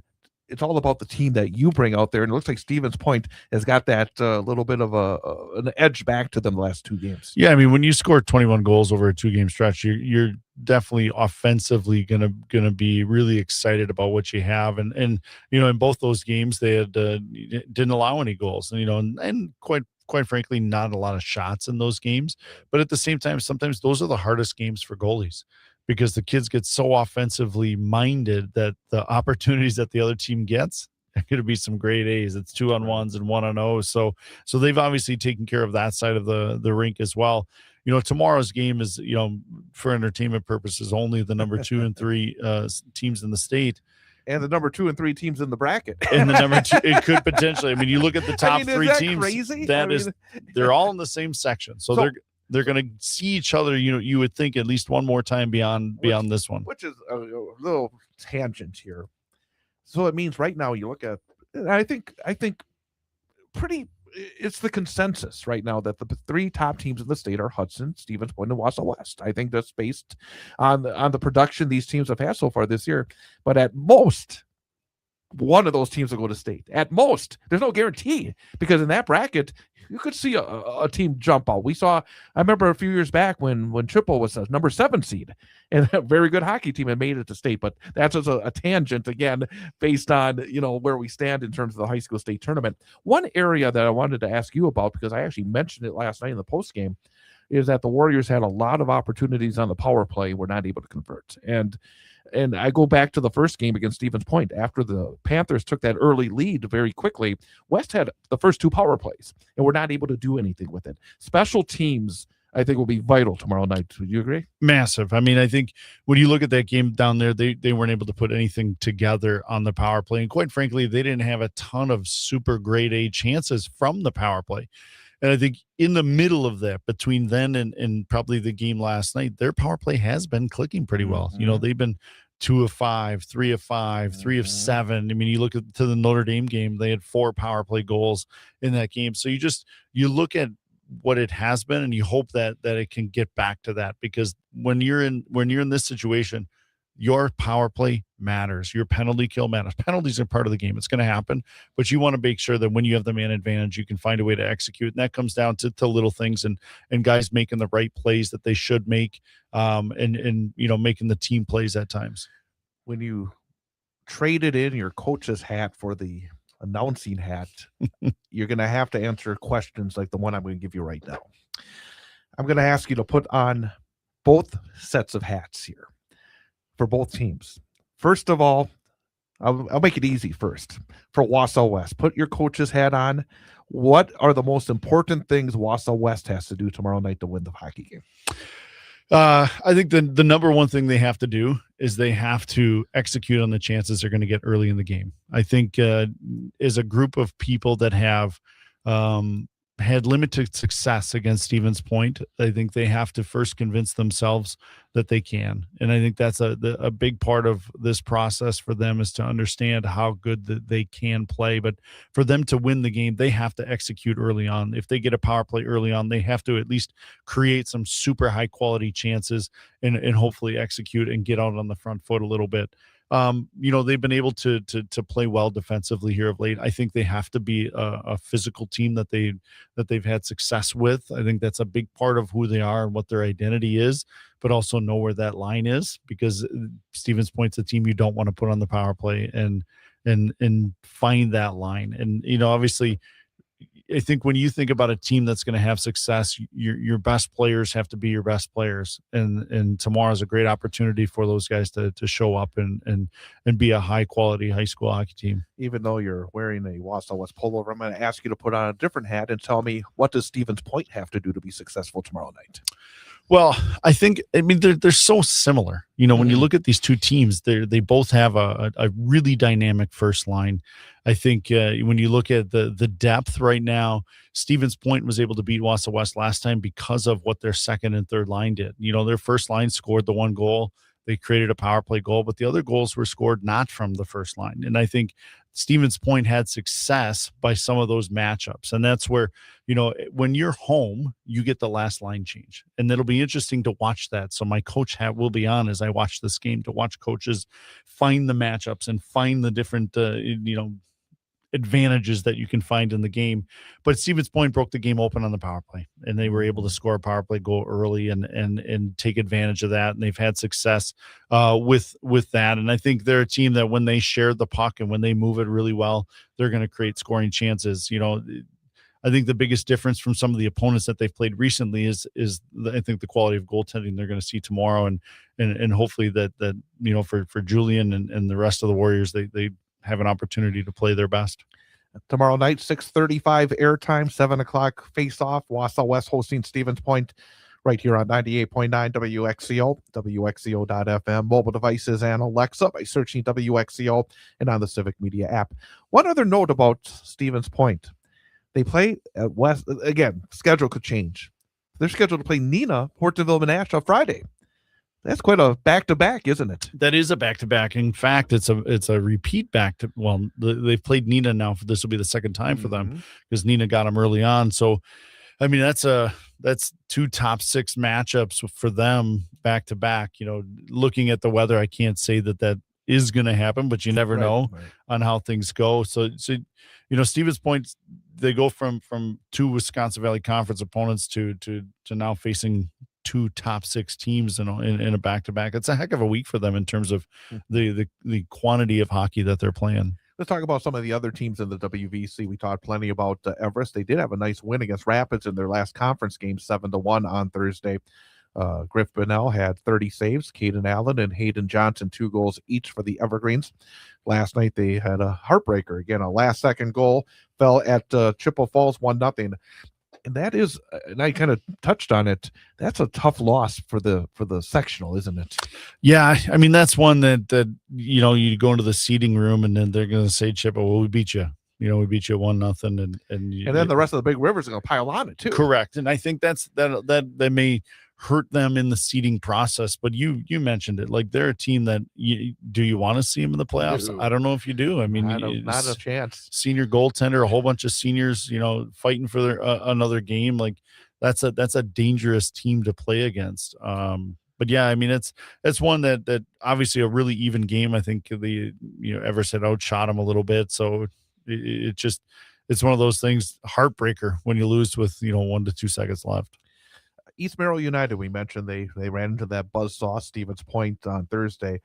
it's all about the team that you bring out there. And it looks like Stevens Point has got that little bit of an edge back to them the last 2 games. Yeah, I mean, when you score 21 goals over a 2-game stretch, you're definitely offensively gonna be really excited about what you have. And in both those games they had didn't allow any goals. And and quite frankly, not a lot of shots in those games. But at the same time, sometimes those are the hardest games for goalies, because the kids get so offensively minded that the opportunities that the other team gets are going to be some great A's. It's 2-on-1s and 1-on-0. So they've obviously taken care of that side of the rink as well. Tomorrow's game is, for entertainment purposes, only the number 2 and 3 teams in the state. And the number 2 and 3 teams in the bracket. And the number 2, it could potentially. I mean, you look at the top 3 teams. Crazy? They're all in the same section. So they're going to see each other, you would think, at least one more time beyond this one. Which is a little tangent here. So it means right now you look at, I think it's the consensus right now that the 3 top teams in the state are Hudson, Stevens Point, and Wausau West. I think that's based on the production these teams have had so far this year. But at most, one of those teams will go to state. At most, there's no guarantee, because in that bracket, you could see a team jump out. I remember a few years back when Triple was a number 7 seed and a very good hockey team and made it to state. But that's just a tangent, again, based on, where we stand in terms of the high school state tournament. One area that I wanted to ask you about, because I actually mentioned it last night in the post game, is that the Warriors had a lot of opportunities on the power play, were not able to convert. And I go back to the first game against Stevens Point. After the Panthers took that early lead very quickly, West had the first 2 power plays and were not able to do anything with it. Special teams, I think, will be vital tomorrow night. Would you agree? Massive. I mean, I think when you look at that game down there, they weren't able to put anything together on the power play. And quite frankly, they didn't have a ton of super grade A chances from the power play. And I think in the middle of that, between then and probably the game last night, their power play has been clicking pretty well. They've been 2 of 5, 3 of 5, 3 of 7. I mean, you look to the Notre Dame game, they had 4 power play goals in that game. So you look at what it has been, and you hope that it can get back to that, because when you're in this situation, your power play matters. Your penalty kill matters. Penalties are part of the game. It's going to happen, but you want to make sure that when you have the man advantage, you can find a way to execute. And that comes down to little things and guys making the right plays that they should make, and making the team plays at times. When you traded in your coach's hat for the announcing hat, you're going to have to answer questions like the one I'm going to give you right now. I'm going to ask you to put on both sets of hats here for both teams. First of all, I'll make it easy first. For Wausau West, put your coach's hat on. What are the most important things Wausau West has to do tomorrow night to win the hockey game? I think the number one thing they have to do is they have to execute on the chances they're going to get early in the game. I think as a group of people that have had limited success against Stevens Point, I think they have to first convince themselves that they can. And I think that's a big part of this process for them, is to understand how good that they can play. But for them to win the game, they have to execute early on. If they get a power play early on, they have to at least create some super high quality chances and hopefully execute and get out on the front foot a little bit. They've been able to play well defensively here of late. I think they have to be a physical team that they've had success with. I think that's a big part of who they are and what their identity is, but also know where that line is, because Stevens Point's a team you don't want to put on the power play and find that line. And, obviously, I think when you think about a team that's going to have success, your best players have to be your best players. And tomorrow is a great opportunity for those guys to show up and be a high quality high school hockey team. Even though you're wearing a Wausau West pullover, I'm going to ask you to put on a different hat and tell me, what does Stevens Point have to do to be successful tomorrow night? Well, they're so similar. When you look at these two teams, they both have a really dynamic first line. I think when you look at the depth right now, Stevens Point was able to beat Wausau West last time because of what their second and third line did. Their first line scored the 1 goal. They created a power play goal, but the other goals were scored not from the first line. And I think Stevens Point had success by some of those matchups. And that's where, when you're home, you get the last line change. And it'll be interesting to watch that. So my coach hat will be on as I watch this game to watch coaches find the matchups and find the different, advantages that you can find in the game. But Stevens Point broke the game open on the power play, and they were able to score a power play goal early and take advantage of that. And they've had success with that. And I think they're a team that when they share the puck and when they move it really well, they're going to create scoring chances. I think the biggest difference from some of the opponents that they've played recently is I think the quality of goaltending they're going to see tomorrow, and hopefully that for Julian and the rest of the Warriors, they have an opportunity to play their best. Tomorrow night, 6:35 airtime, 7 o'clock face-off. Wausau West hosting Stevens Point right here on 98.9 WXCO, WXCO.FM, mobile devices, and Alexa by searching WXCO and on the Civic Media app. One other note about Stevens Point. They play at West, again, schedule could change. They're scheduled to play Neenah, Hortonville, Menasha Friday. That's quite a back-to-back, isn't it? That is a back-to-back. In fact, it's a repeat they've played Neenah now. This will be the second time for them because Neenah got them early on. So, I mean, that's two top 6 matchups for them back-to-back. Looking at the weather, I can't say that is going to happen, but you never know on how things go. So Stevens Point, they go from 2 Wisconsin Valley Conference opponents to now facing 2 top 6 teams in a back-to-back. It's a heck of a week for them in terms of the quantity of hockey that they're playing. Let's talk about some of the other teams in the WVC. We talked plenty about Everest. They did have a nice win against Rapids in their last conference game, 7-1 on Thursday. Griff Bonnell had 30 saves. Caden Allen and Hayden Johnson, 2 goals each for the Evergreens. Last night they had a heartbreaker. Again, a last-second goal fell at Chippewa Falls, 1-0. And that is, and I kind of touched on it, that's a tough loss for the sectional, isn't it? Yeah, I mean, that's one that you go into the seating room and then they're going to say, Chippewa, well, we beat you. We beat you 1-0, and then the rest of the big rivers are going to pile on it too. Correct, and I think that may hurt them in the seeding process. But you mentioned it, like they're a team that do you want to see them in the playoffs? I don't know if you do. I mean, not a chance. Senior goaltender, a whole bunch of seniors, fighting for their another game. Like that's a dangerous team to play against. But yeah, I mean, it's one that obviously a really even game. I think Everest had outshot them a little bit, so it's one of those things, heartbreaker when you lose with 1 to 2 seconds left. East Merrill United, we mentioned they ran into that buzzsaw Stevens Point on Thursday.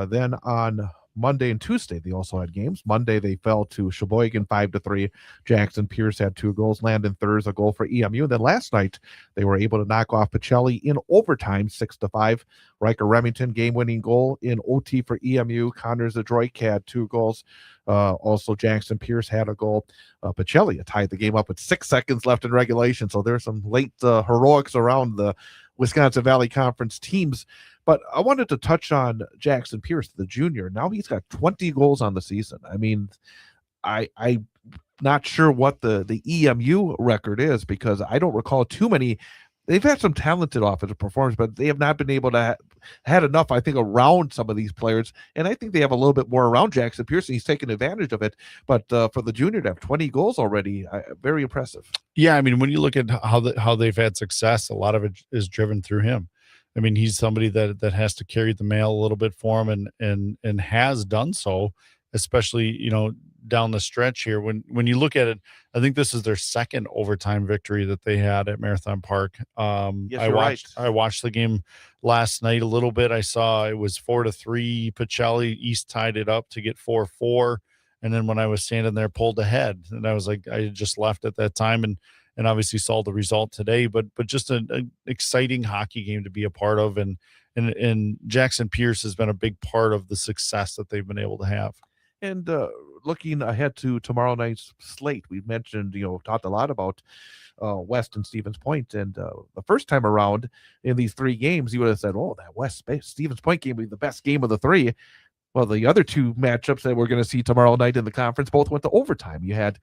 Then on Monday and Tuesday, they also had games. Monday, they fell to Sheboygan 5-3. Jackson Pierce had 2 goals. Landon Thurs a goal for EMU. And then last night, they were able to knock off Pacelli in overtime, 6-5. Riker Remington, game-winning goal in OT for EMU. Connor Zadroik had 2 goals. Also, Jackson Pierce had a goal. Pacelli tied the game up with 6 seconds left in regulation. So there's some late heroics around the Wisconsin Valley Conference teams. But I wanted to touch on Jackson Pierce, the junior. Now he's got 20 goals on the season. I mean, I'm not sure what the EMU record is because I don't recall too many. They've had some talented offensive performers, but they have not been able to had enough, I think, around some of these players. And I think they have a little bit more around Jackson Pierce. He's taken advantage of it. But for the junior to have 20 goals already, very impressive. Yeah, I mean, when you look at how they've had success, a lot of it is driven through him. I mean, he's somebody that has to carry the mail a little bit for him and has done so, especially, down the stretch here. When you look at it, I think this is their second overtime victory that they had at Marathon Park. Yes, I watched the game last night a little bit. I saw it was 4-3. Pacelli East tied it up to get 4-4. And then when I was standing there, pulled ahead, and I was like, I just left at that time and obviously saw the result today, but just an exciting hockey game to be a part of. And Jackson Pierce has been a big part of the success that they've been able to have. And looking ahead to tomorrow night's slate, we've mentioned, talked a lot about West and Stevens Point. And the first time around in these 3 games, you would have said, oh, that West Stevens Point game will be the best game of the 3. Well, the other 2 matchups that we're going to see tomorrow night in the conference both went to overtime. You had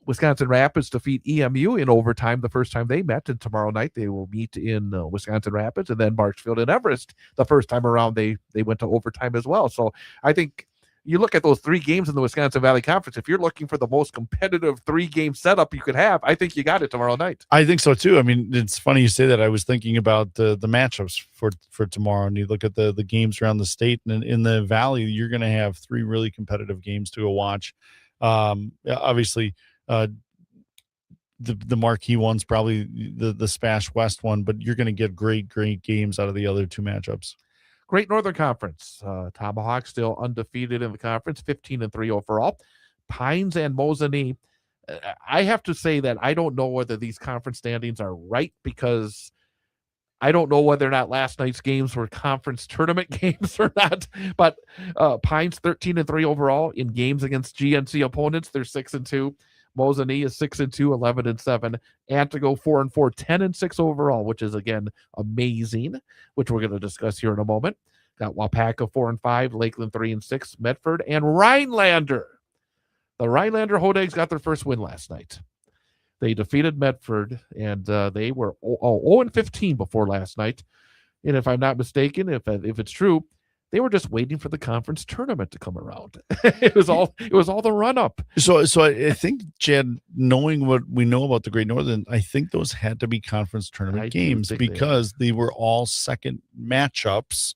Wisconsin Rapids defeat EMU in overtime the first time they met, and tomorrow night they will meet in Wisconsin Rapids, and then Marshfield and Everest the first time around they went to overtime as well. So I think you look at those 3 games in the Wisconsin Valley Conference, if you're looking for the most competitive 3-game setup you could have, I think you got it tomorrow night. I think so too. I mean, it's funny you say that. I was thinking about the matchups for tomorrow, and you look at the games around the state, and in the Valley, you're going to have 3 really competitive games to go watch. Obviously, the marquee one's probably the Spash West one, but you're going to get great games out of the other 2 matchups. Great Northern Conference. Tomahawk still undefeated in the conference, 15-3 overall. Pines and Mosinee. I have to say that I don't know whether these conference standings are right, because I don't know whether or not last night's games were conference tournament games or not. But Pines 13-3 overall in games against GNC opponents. They're 6-2. Mosinee is 6-2, 11-7. Antigo 4-4, 10-6 overall, which is again amazing, which we're going to discuss here in a moment. Got Wapaka 4-5, Lakeland 3-6, Medford and Rhinelander. The Rhinelander Hodags got their first win last night. They defeated Medford, and they were 0-15 before last night. And if I'm not mistaken, if it's true, they were just waiting for the conference tournament to come around. It was all the run up. So I think, Chad, knowing what we know about the Great Northern, I think those had to be conference tournament games because they were all second matchups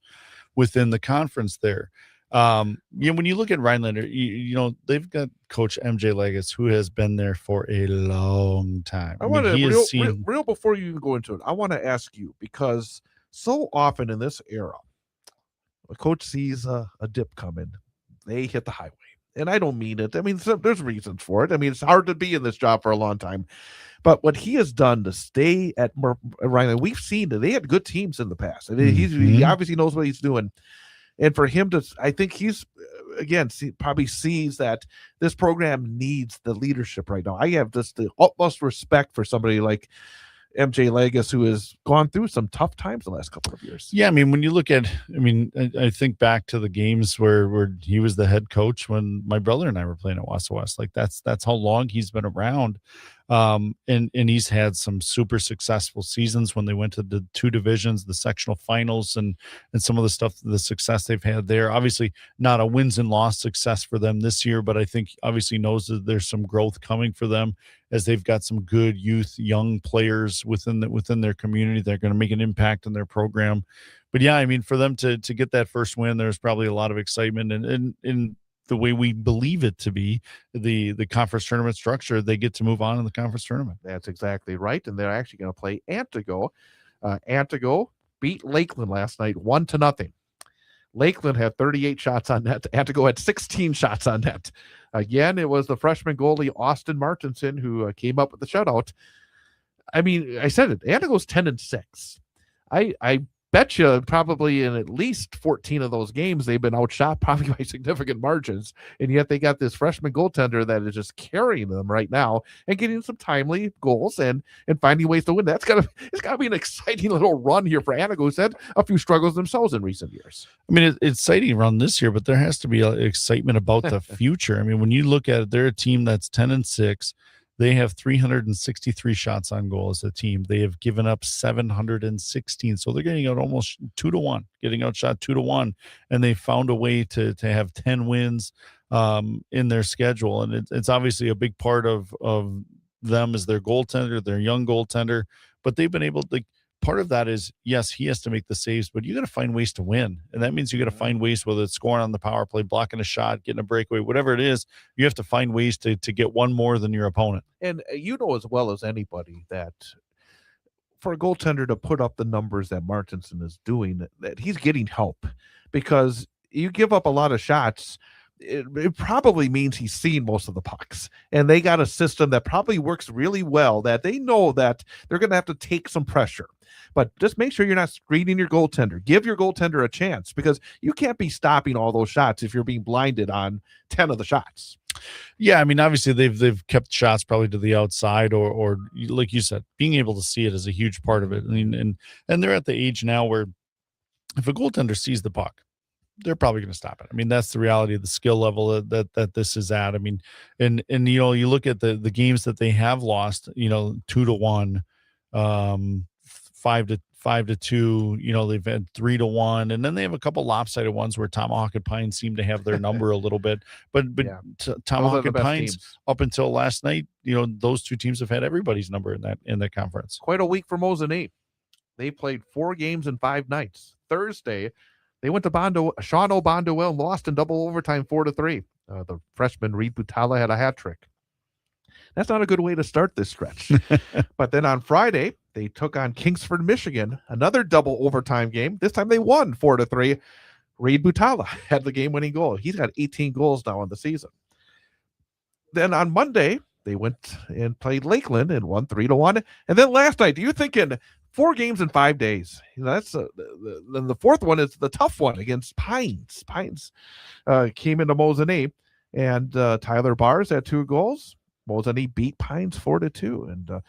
within the conference there. When you look at Rhinelander, you know, they've got Coach MJ Legas, who has been there for a long time. I want to real before you even go into it, I want to ask you, because so often in this era, a coach sees a dip coming, they hit the highway. And I don't mean it. I mean, there's reasons for it. I mean, it's hard to be in this job for a long time. But what he has done to stay at Rhinelander, we've seen that they had good teams in the past. I mean, he obviously knows what he's doing. And for him to, I think he's, again, probably sees that this program needs the leadership right now. I have just the utmost respect for somebody like MJ Legas, who has gone through some tough times the last couple of years. Yeah, I mean, when you look at, I think back to the games where he was the head coach when my brother and I were playing at Wassa West. Like that's how long he's been around. And he's had some super successful seasons when they went to the 2 divisions, the sectional finals, and some of the stuff, the success they've had there. Obviously not a wins and loss success for them this year, but I think obviously knows that there's some growth coming for them as they've got some good young players within their community. They're going to make an impact in their program. But yeah, I mean, for them to get that first win, there's probably a lot of excitement, and in the way we believe it to be, the conference tournament structure, they get to move on in the conference tournament. That's exactly right. And they're actually going to play Antigo. Antigo beat Lakeland last night 1-0. Lakeland had 38 shots on net. Antigo had 16 shots on net. Again, it was the freshman goalie Austin Martinson who came up with the shutout. I mean, I said it. Antigo's 10-6. I bet you probably in at least 14 of those games they've been outshot probably by significant margins, and yet they got this freshman goaltender that is just carrying them right now and getting some timely goals and finding ways to win. It's got to be an exciting little run here for Antigo, who's had a few struggles themselves in recent years. I mean, it's exciting run this year, but there has to be excitement about the future. I mean, when you look at it, they're a team that's 10-6. They have 363 shots on goal as a team. They have given up 716. So they're getting out almost 2-1, getting outshot 2-1. And they found a way to have 10 wins in their schedule. And it's obviously a big part of them is their goaltender, their young goaltender. But they've been able to, part of that is, yes, he has to make the saves, but you got to find ways to win. And that means you got to find ways, whether it's scoring on the power play, blocking a shot, getting a breakaway, whatever it is, you have to find ways to get one more than your opponent. And you know as well as anybody that for a goaltender to put up the numbers that Martinson is doing, that he's getting help, because you give up a lot of shots. It probably means he's seen most of the pucks, and they got a system that probably works really well, that they know that they're going to have to take some pressure. But just make sure you're not screening your goaltender. Give your goaltender a chance, because you can't be stopping all those shots if you're being blinded on 10 of the shots. Yeah, I mean, obviously they've kept shots probably to the outside, or like you said, being able to see it is a huge part of it. I mean, and they're at the age now where if a goaltender sees the puck, they're probably going to stop it. I mean, that's the reality of the skill level that this is at. I mean, and you look at the games that they have lost, 2-1, 5-2, they've had 3-1, and then they have a couple lopsided ones where Tomahawk and Pines seem to have their number a little bit, but Yeah. Tomahawk and best Pines teams. up until last night, those two teams have had everybody's number in that conference. Quite a week for Mosinee. They played 4 games in 5 nights. Thursday, they went to Sean Bonduel and lost in double overtime 4-3. The freshman Reed Butala had a hat trick. That's not a good way to start this stretch. But then on Friday, they took on Kingsford, Michigan, another double overtime game. This time they won 4-3. Reed Butala had the game-winning goal. He's got 18 goals now in the season. Then on Monday, they went and played Lakeland and won 3-1. And then last night, you're thinking 4 games in 5 days. That's then the fourth one is the tough one against Pines. Pines came into Mosinee, and Tyler Bars had 2 goals. Mosinee beat Pines 4-2, and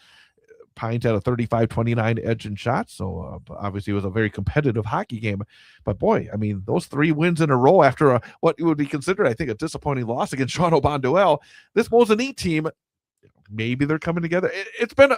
Pines had a 35-29 edge in shots. So obviously it was a very competitive hockey game. But boy, I mean, those 3 wins in a row after what would be considered, I think, a disappointing loss against Sean Bonduel. This Mosinee team, maybe they're coming together. It's been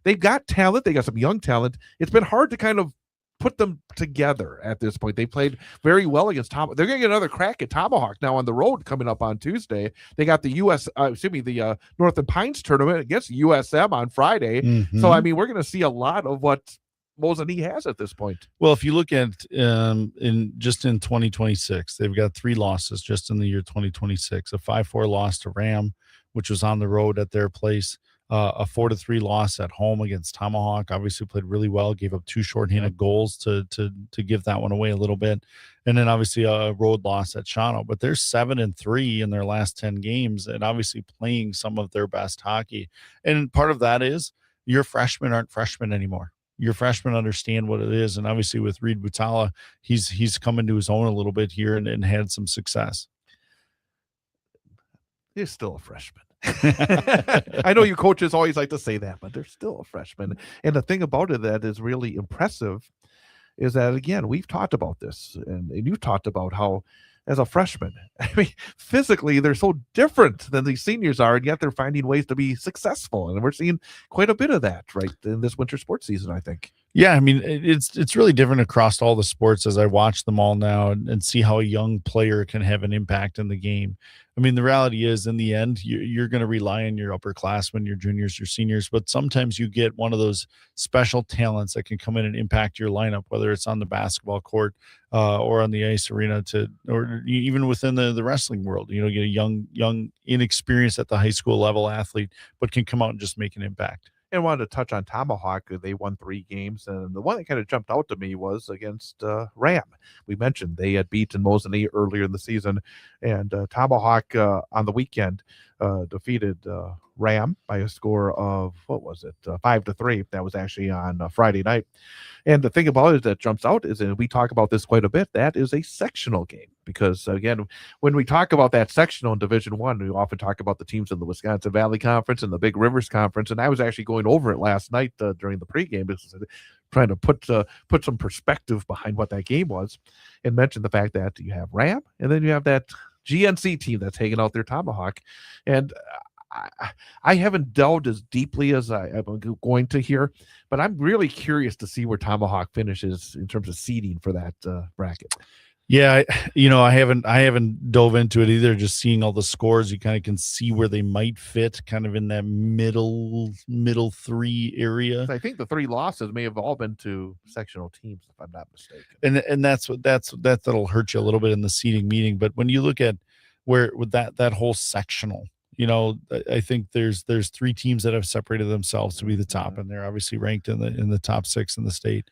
they've got talent. They got some young talent. It's been hard to kind of put them together at this point. They played very well against They're going to get another crack at Tomahawk now on the road coming up on Tuesday. They got the the Northern Pines tournament against USM on Friday. Mhm. So I mean, we're going to see a lot of what Mosinee has at this point. Well, if you look at in 2026, they've got 3 losses just in the year 2026. A 5-4 loss to Ram, which was on the road at their place. A 4-3 loss at home against Tomahawk. Obviously played really well. Gave up 2 shorthanded goals to give that one away a little bit, and then obviously a road loss at Shawano. But they're 7-3 in their last 10 games, and obviously playing some of their best hockey. And part of that is your freshmen aren't freshmen anymore. Your freshmen understand what it is, and obviously with Reed Butala, he's come into his own a little bit here and had some success. He's still a freshman. I know you coaches always like to say that, but they're still a freshman. And the thing about it that is really impressive is that, again, we've talked about this, and you've talked about how, as a freshman, I mean, physically, they're so different than these seniors are, and yet they're finding ways to be successful. And we're seeing quite a bit of that right in this winter sports season, I think. Yeah, I mean, it's really different across all the sports as I watch them all now and see how a young player can have an impact in the game. I mean, the reality is, in the end, you're going to rely on your upperclassmen, your juniors, your seniors, but sometimes you get one of those special talents that can come in and impact your lineup, whether it's on the basketball court or on the ice arena, or even within the wrestling world. You get a young, inexperienced at the high school level athlete, but can come out and just make an impact. And wanted to touch on Tomahawk. They won 3 games, and the one that kind of jumped out to me was against Ram. We mentioned they had beaten Mosinee earlier in the season, and Tomahawk on the weekend defeated Ram by a score of 5-3. That was actually on Friday night. And the thing about it that jumps out is, and we talk about this quite a bit, that is a sectional game, because again, when we talk about that sectional in Division I, we often talk about the teams in the Wisconsin Valley Conference and the Big Rivers Conference. And I was actually going over it last night during the pregame, trying to put some perspective behind what that game was, and mention the fact that you have Ram, and then you have that GNC team that's hanging out their Tomahawk. And I haven't delved as deeply as I'm going to here, but I'm really curious to see where Tomahawk finishes in terms of seeding for that bracket. Yeah, I haven't dove into it either. Just seeing all the scores, you kind of can see where they might fit, kind of in that middle 3 area. I think the 3 losses may have all been to sectional teams, if I'm not mistaken. And that'll hurt you a little bit in the seeding meeting. But when you look at where with that whole sectional, I think there's 3 teams that have separated themselves to be the top, and they're obviously ranked in the top 6 in the state.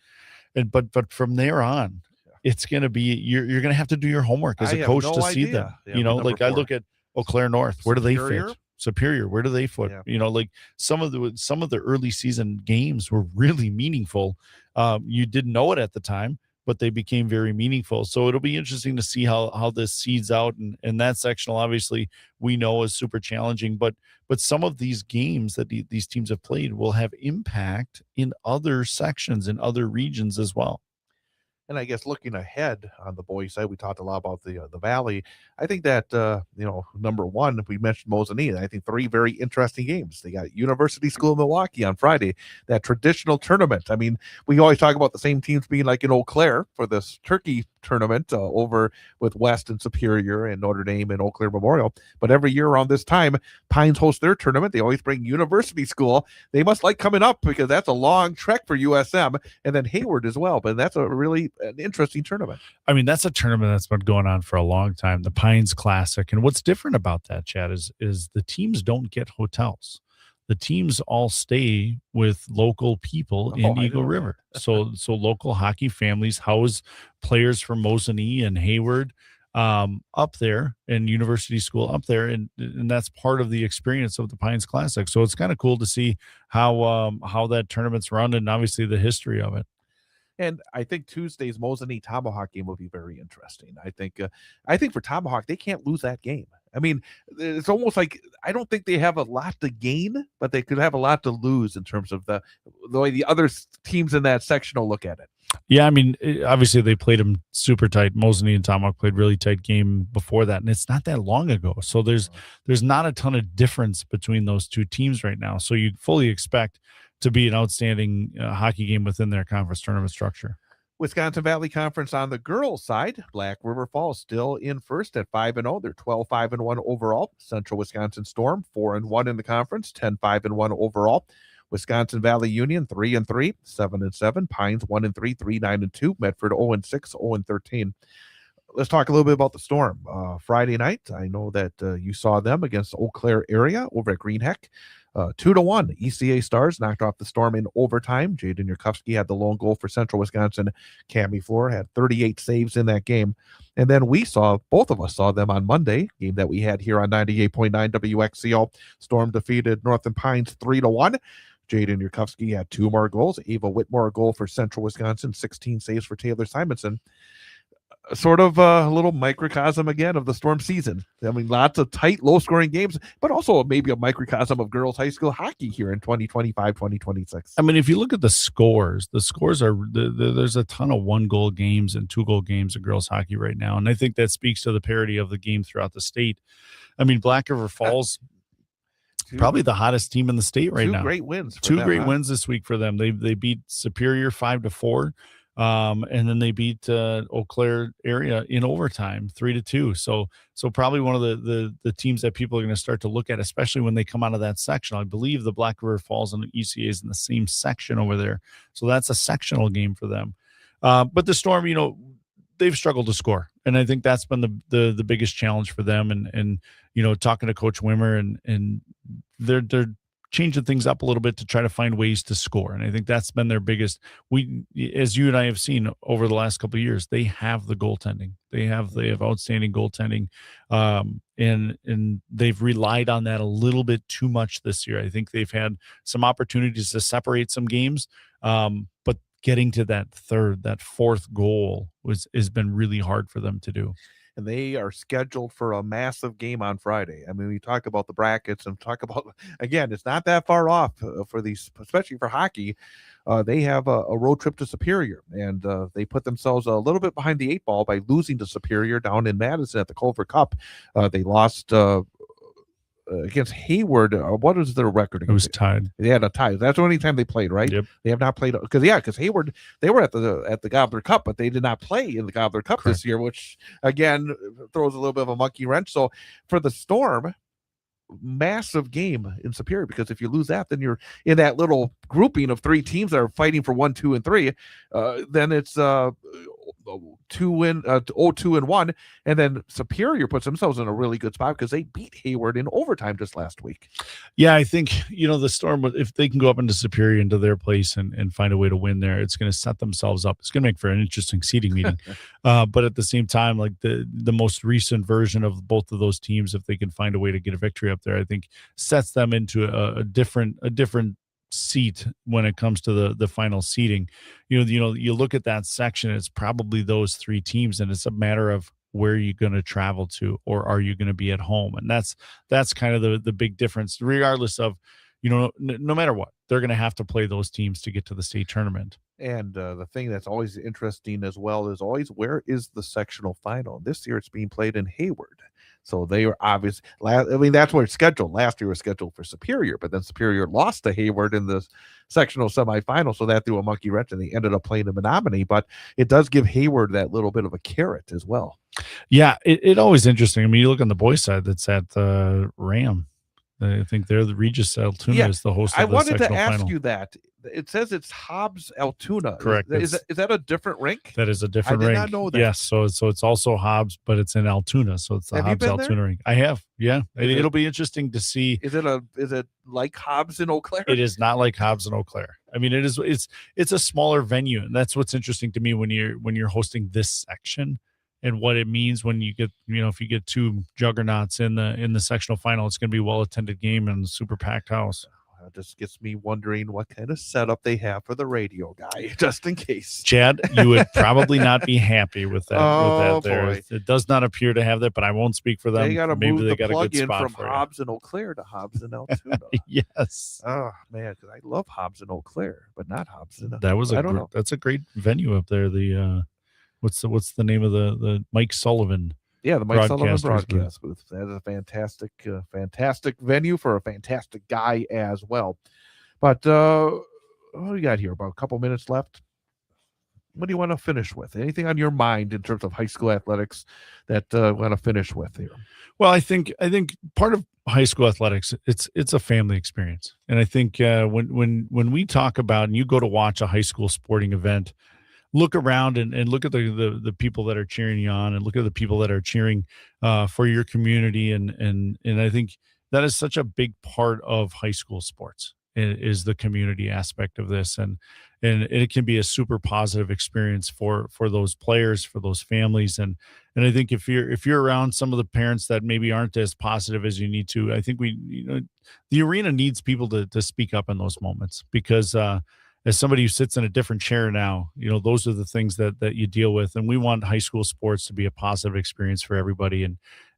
And but from there on, it's going to be you're going to have to do your homework as a coach to see them. Yeah, like 4. I look at Eau Claire North. Where do they Superior? fit? Superior. Where do they fit? Yeah. Like some of the early season games were really meaningful. You didn't know it at the time, but they became very meaningful. So it'll be interesting to see how this seeds out. And that sectional, obviously, we know is super challenging. But some of these games that these teams have played will have impact in other sections, in other regions as well. And I guess looking ahead on the boys' side, we talked a lot about the Valley. I think that number one, we mentioned Mosinee. I think 3 very interesting games. They got University School of Milwaukee on Friday, that traditional tournament. I mean, we always talk about the same teams being like in Eau Claire for this turkey tournament over with West and Superior and Notre Dame and Eau Claire Memorial. But every year around this time, Pines hosts their tournament. They always bring University School. They must like coming up because that's a long trek for USM, and then Hayward as well. But that's an interesting tournament. I mean, that's a tournament that's been going on for a long time, the Pines Classic. And what's different about that, Chad, is the teams don't get hotels. The teams all stay with local people in Eagle River. So local hockey families house players from Mosinee and Hayward up there, and University School up there, and that's part of the experience of the Pines Classic. So it's kind of cool to see how that tournament's run, and obviously the history of it. And I think Tuesday's Mosinee Tomahawk game will be very interesting. I think for Tomahawk, they can't lose that game. I mean, it's almost like I don't think they have a lot to gain, but they could have a lot to lose in terms of the way the other teams in that section will look at it. Yeah, I mean, obviously they played them super tight. Mosinee and Tomahawk played really tight game before that, and it's not that long ago. So there's not a ton of difference between those two teams right now. So you'd fully expect to be an outstanding hockey game within their conference tournament structure. Wisconsin Valley Conference on the girls' side, Black River Falls still in first at 5-0. They're 12-5-1 overall. Central Wisconsin Storm 4-1 in the conference, 10-5-1 overall. Wisconsin Valley Union 3-3, 7-7. Pines 1-3, 3-9-2. Medford 0-6, 0-13. Let's talk a little bit about the Storm. Friday night, I know that you saw them against Eau Claire area over at Greenheck. 2-1. ECA Stars knocked off the Storm in overtime. Jaden Yurkovsky had the lone goal for Central Wisconsin. Cami Floor had 38 saves in that game. And then both of us saw them on Monday, game that we had here on 98.9 WXCO. Storm defeated Northern Pines 3-1. Jaden Yurkovsky had 2 more goals. Ava Whitmore a goal for Central Wisconsin. 16 saves for Taylor Simonson. Sort of a little microcosm again of the Storm season. I mean, lots of tight, low-scoring games, but also maybe a microcosm of girls' high school hockey here in 2025, 2026. I mean, if you look at the scores are there's a ton of 1-goal games and 2-goal games in girls' hockey right now, and I think that speaks to the parity of the game throughout the state. I mean, Black River Falls, probably the hottest team in the state right now. 2 great wins. Two great wins this week for them. They beat Superior 5-4. And then they beat Eau Claire area in overtime 3-2. So probably one of the teams that people are going to start to look at, especially when they come out of that section. I believe the Black River Falls and the ECA is in the same section over there. So that's a sectional game for them. But the Storm, they've struggled to score. And I think that's been the biggest challenge for them. And talking to Coach Wimmer and they're changing things up a little bit to try to find ways to score. And I think that's been their biggest, as you and I have seen over the last couple of years, they have the goaltending. They have outstanding goaltending. And they've relied on that a little bit too much this year. I think they've had some opportunities to separate some games. But getting to that fourth goal has been really hard for them to do. And they are scheduled for a massive game on Friday. I mean, we talk about the brackets and talk about, again, it's not that far off for these, especially for hockey. They have a road trip to Superior, and they put themselves a little bit behind the 8 ball by losing to Superior down in Madison at the Culver Cup. They lost against Hayward. What is their record? It was tied. They had a tie. That's the only time they played, right? Yep. They have not played because Hayward, they were at the Gobbler Cup, but they did not play in the Gobbler Cup Correct. this year, which again throws a little bit of a monkey wrench. So for the Storm, massive game in Superior, because if you lose that, then you're in that little grouping of 3 teams that are fighting for 1, 2, and 3. Then it's 2-1, and then Superior puts themselves in a really good spot because they beat Hayward in overtime just last week. Yeah, I think the Storm, if they can go up into Superior into their place and find a way to win there, it's going to set themselves up. It's going to make for an interesting seeding meeting. But at the same time, like the most recent version of both of those teams, if they can find a way to get a victory up there, I think sets them into a different seat when it comes to the final seeding. You look at that section, it's probably those 3 teams, and it's a matter of where you're going to travel to, or are you going to be at home? And that's kind of the big difference, regardless of no matter what, they're going to have to play those teams to get to the state tournament. And the thing that's always interesting as well is always, where is the sectional final? This year it's being played in Hayward. So they were obvious. I mean, that's where it's scheduled. Last year was scheduled for Superior, but then Superior lost to Hayward in the sectional semifinal. So that threw a monkey wrench, and they ended up playing in Menominee. But it does give Hayward that little bit of a carrot as well. Yeah, it always interesting. I mean, you look on the boys' side, that's at Ram. I think they're the Regis Altoona is the host of I the wanted to sectional ask final. you that. It says it's Hobbs Altoona. Correct. Is that a different rink? That is a different I did rink. not know that. Yes, so it's also Hobbs, but it's in Altoona, so it's the Have you Hobbs been Altoona there? rink. I have, yeah. Is It'll be interesting to see. Is it like Hobbs in Eau Claire? It is not like Hobbs and Eau Claire. I mean, it's a smaller venue, and that's what's interesting to me when you're hosting this section, and what it means when you get, if you get two juggernauts in the sectional final, it's going to be a well-attended game and a super packed house. It just gets me wondering what kind of setup they have for the radio guy, just in case. Chad, you would probably not be happy with that. Oh, there. boy. It does not appear to have that, but I won't speak for them. They got to Maybe move they the got a plug good in spot from for you. Hobbs and Eau Claire to Hobbs and Altoona. Yes. Oh man, because I love Hobbs and Eau Claire, but not Hobbs and. That was I don't know. that's a great venue up there. The what's the name of the Mike Sullivan? Yeah, the Mike Sullivan broadcaster's booth. broadcast booth. That is a fantastic venue for a fantastic guy as well. But what do we got here? About a couple minutes left. What do you want to finish with? Anything on your mind in terms of high school athletics that want to finish with here? Well, I think part of high school athletics, it's a family experience, and I think when we talk about, and you go to watch a high school sporting event, look around and look at the people that are cheering you on, and look at the people that are cheering for your community, and I think that is such a big part of high school sports, is the community aspect of this, and it can be a super positive experience for those players, for those families, and I think if you're around some of the parents that maybe aren't as positive as you need to, I think the arena needs people to speak up in those moments, because as somebody who sits in a different chair now, those are the things that you deal with. And we want high school sports to be a positive experience for everybody,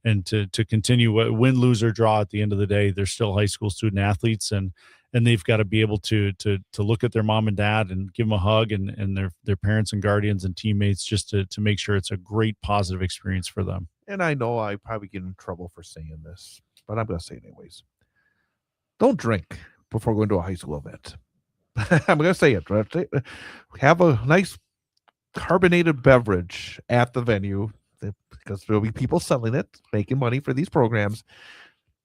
and to continue, win, lose, or draw. At the end of the day, they're still high school student athletes, and they've got to be able to look at their mom and dad and give them a hug, and their parents and guardians and teammates, just to make sure it's a great positive experience for them. And I know I probably get in trouble for saying this, but I'm going to say it anyways. Don't drink before going to a high school event. I'm going to say it. Right? Have a nice carbonated beverage at the venue, because there'll be people selling it, making money for these programs.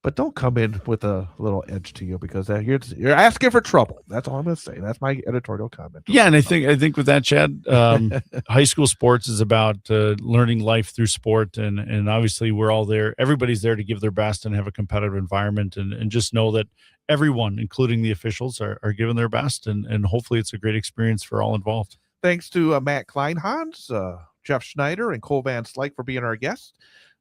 But don't come in with a little edge to you, because you're asking for trouble. That's all I'm going to say. That's my editorial comment. Yeah, and I think with that, Chad, high school sports is about learning life through sport, and obviously we're all there. Everybody's there to give their best and have a competitive environment, and just know that everyone, including the officials, are giving their best, and hopefully it's a great experience for all involved. Thanks to Matt Kleinhans, Jeff Schneider, and Cole Van Slyke for being our guests.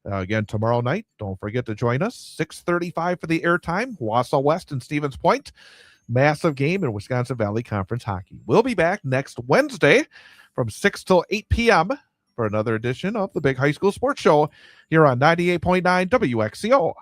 Again, tomorrow night, don't forget to join us. 6:35 for the airtime. Wausau West and Stevens Point. Massive game in Wisconsin Valley Conference hockey. We'll be back next Wednesday from 6 till 8 p.m. for another edition of the Big High School Sports Show here on 98.9 WXCO.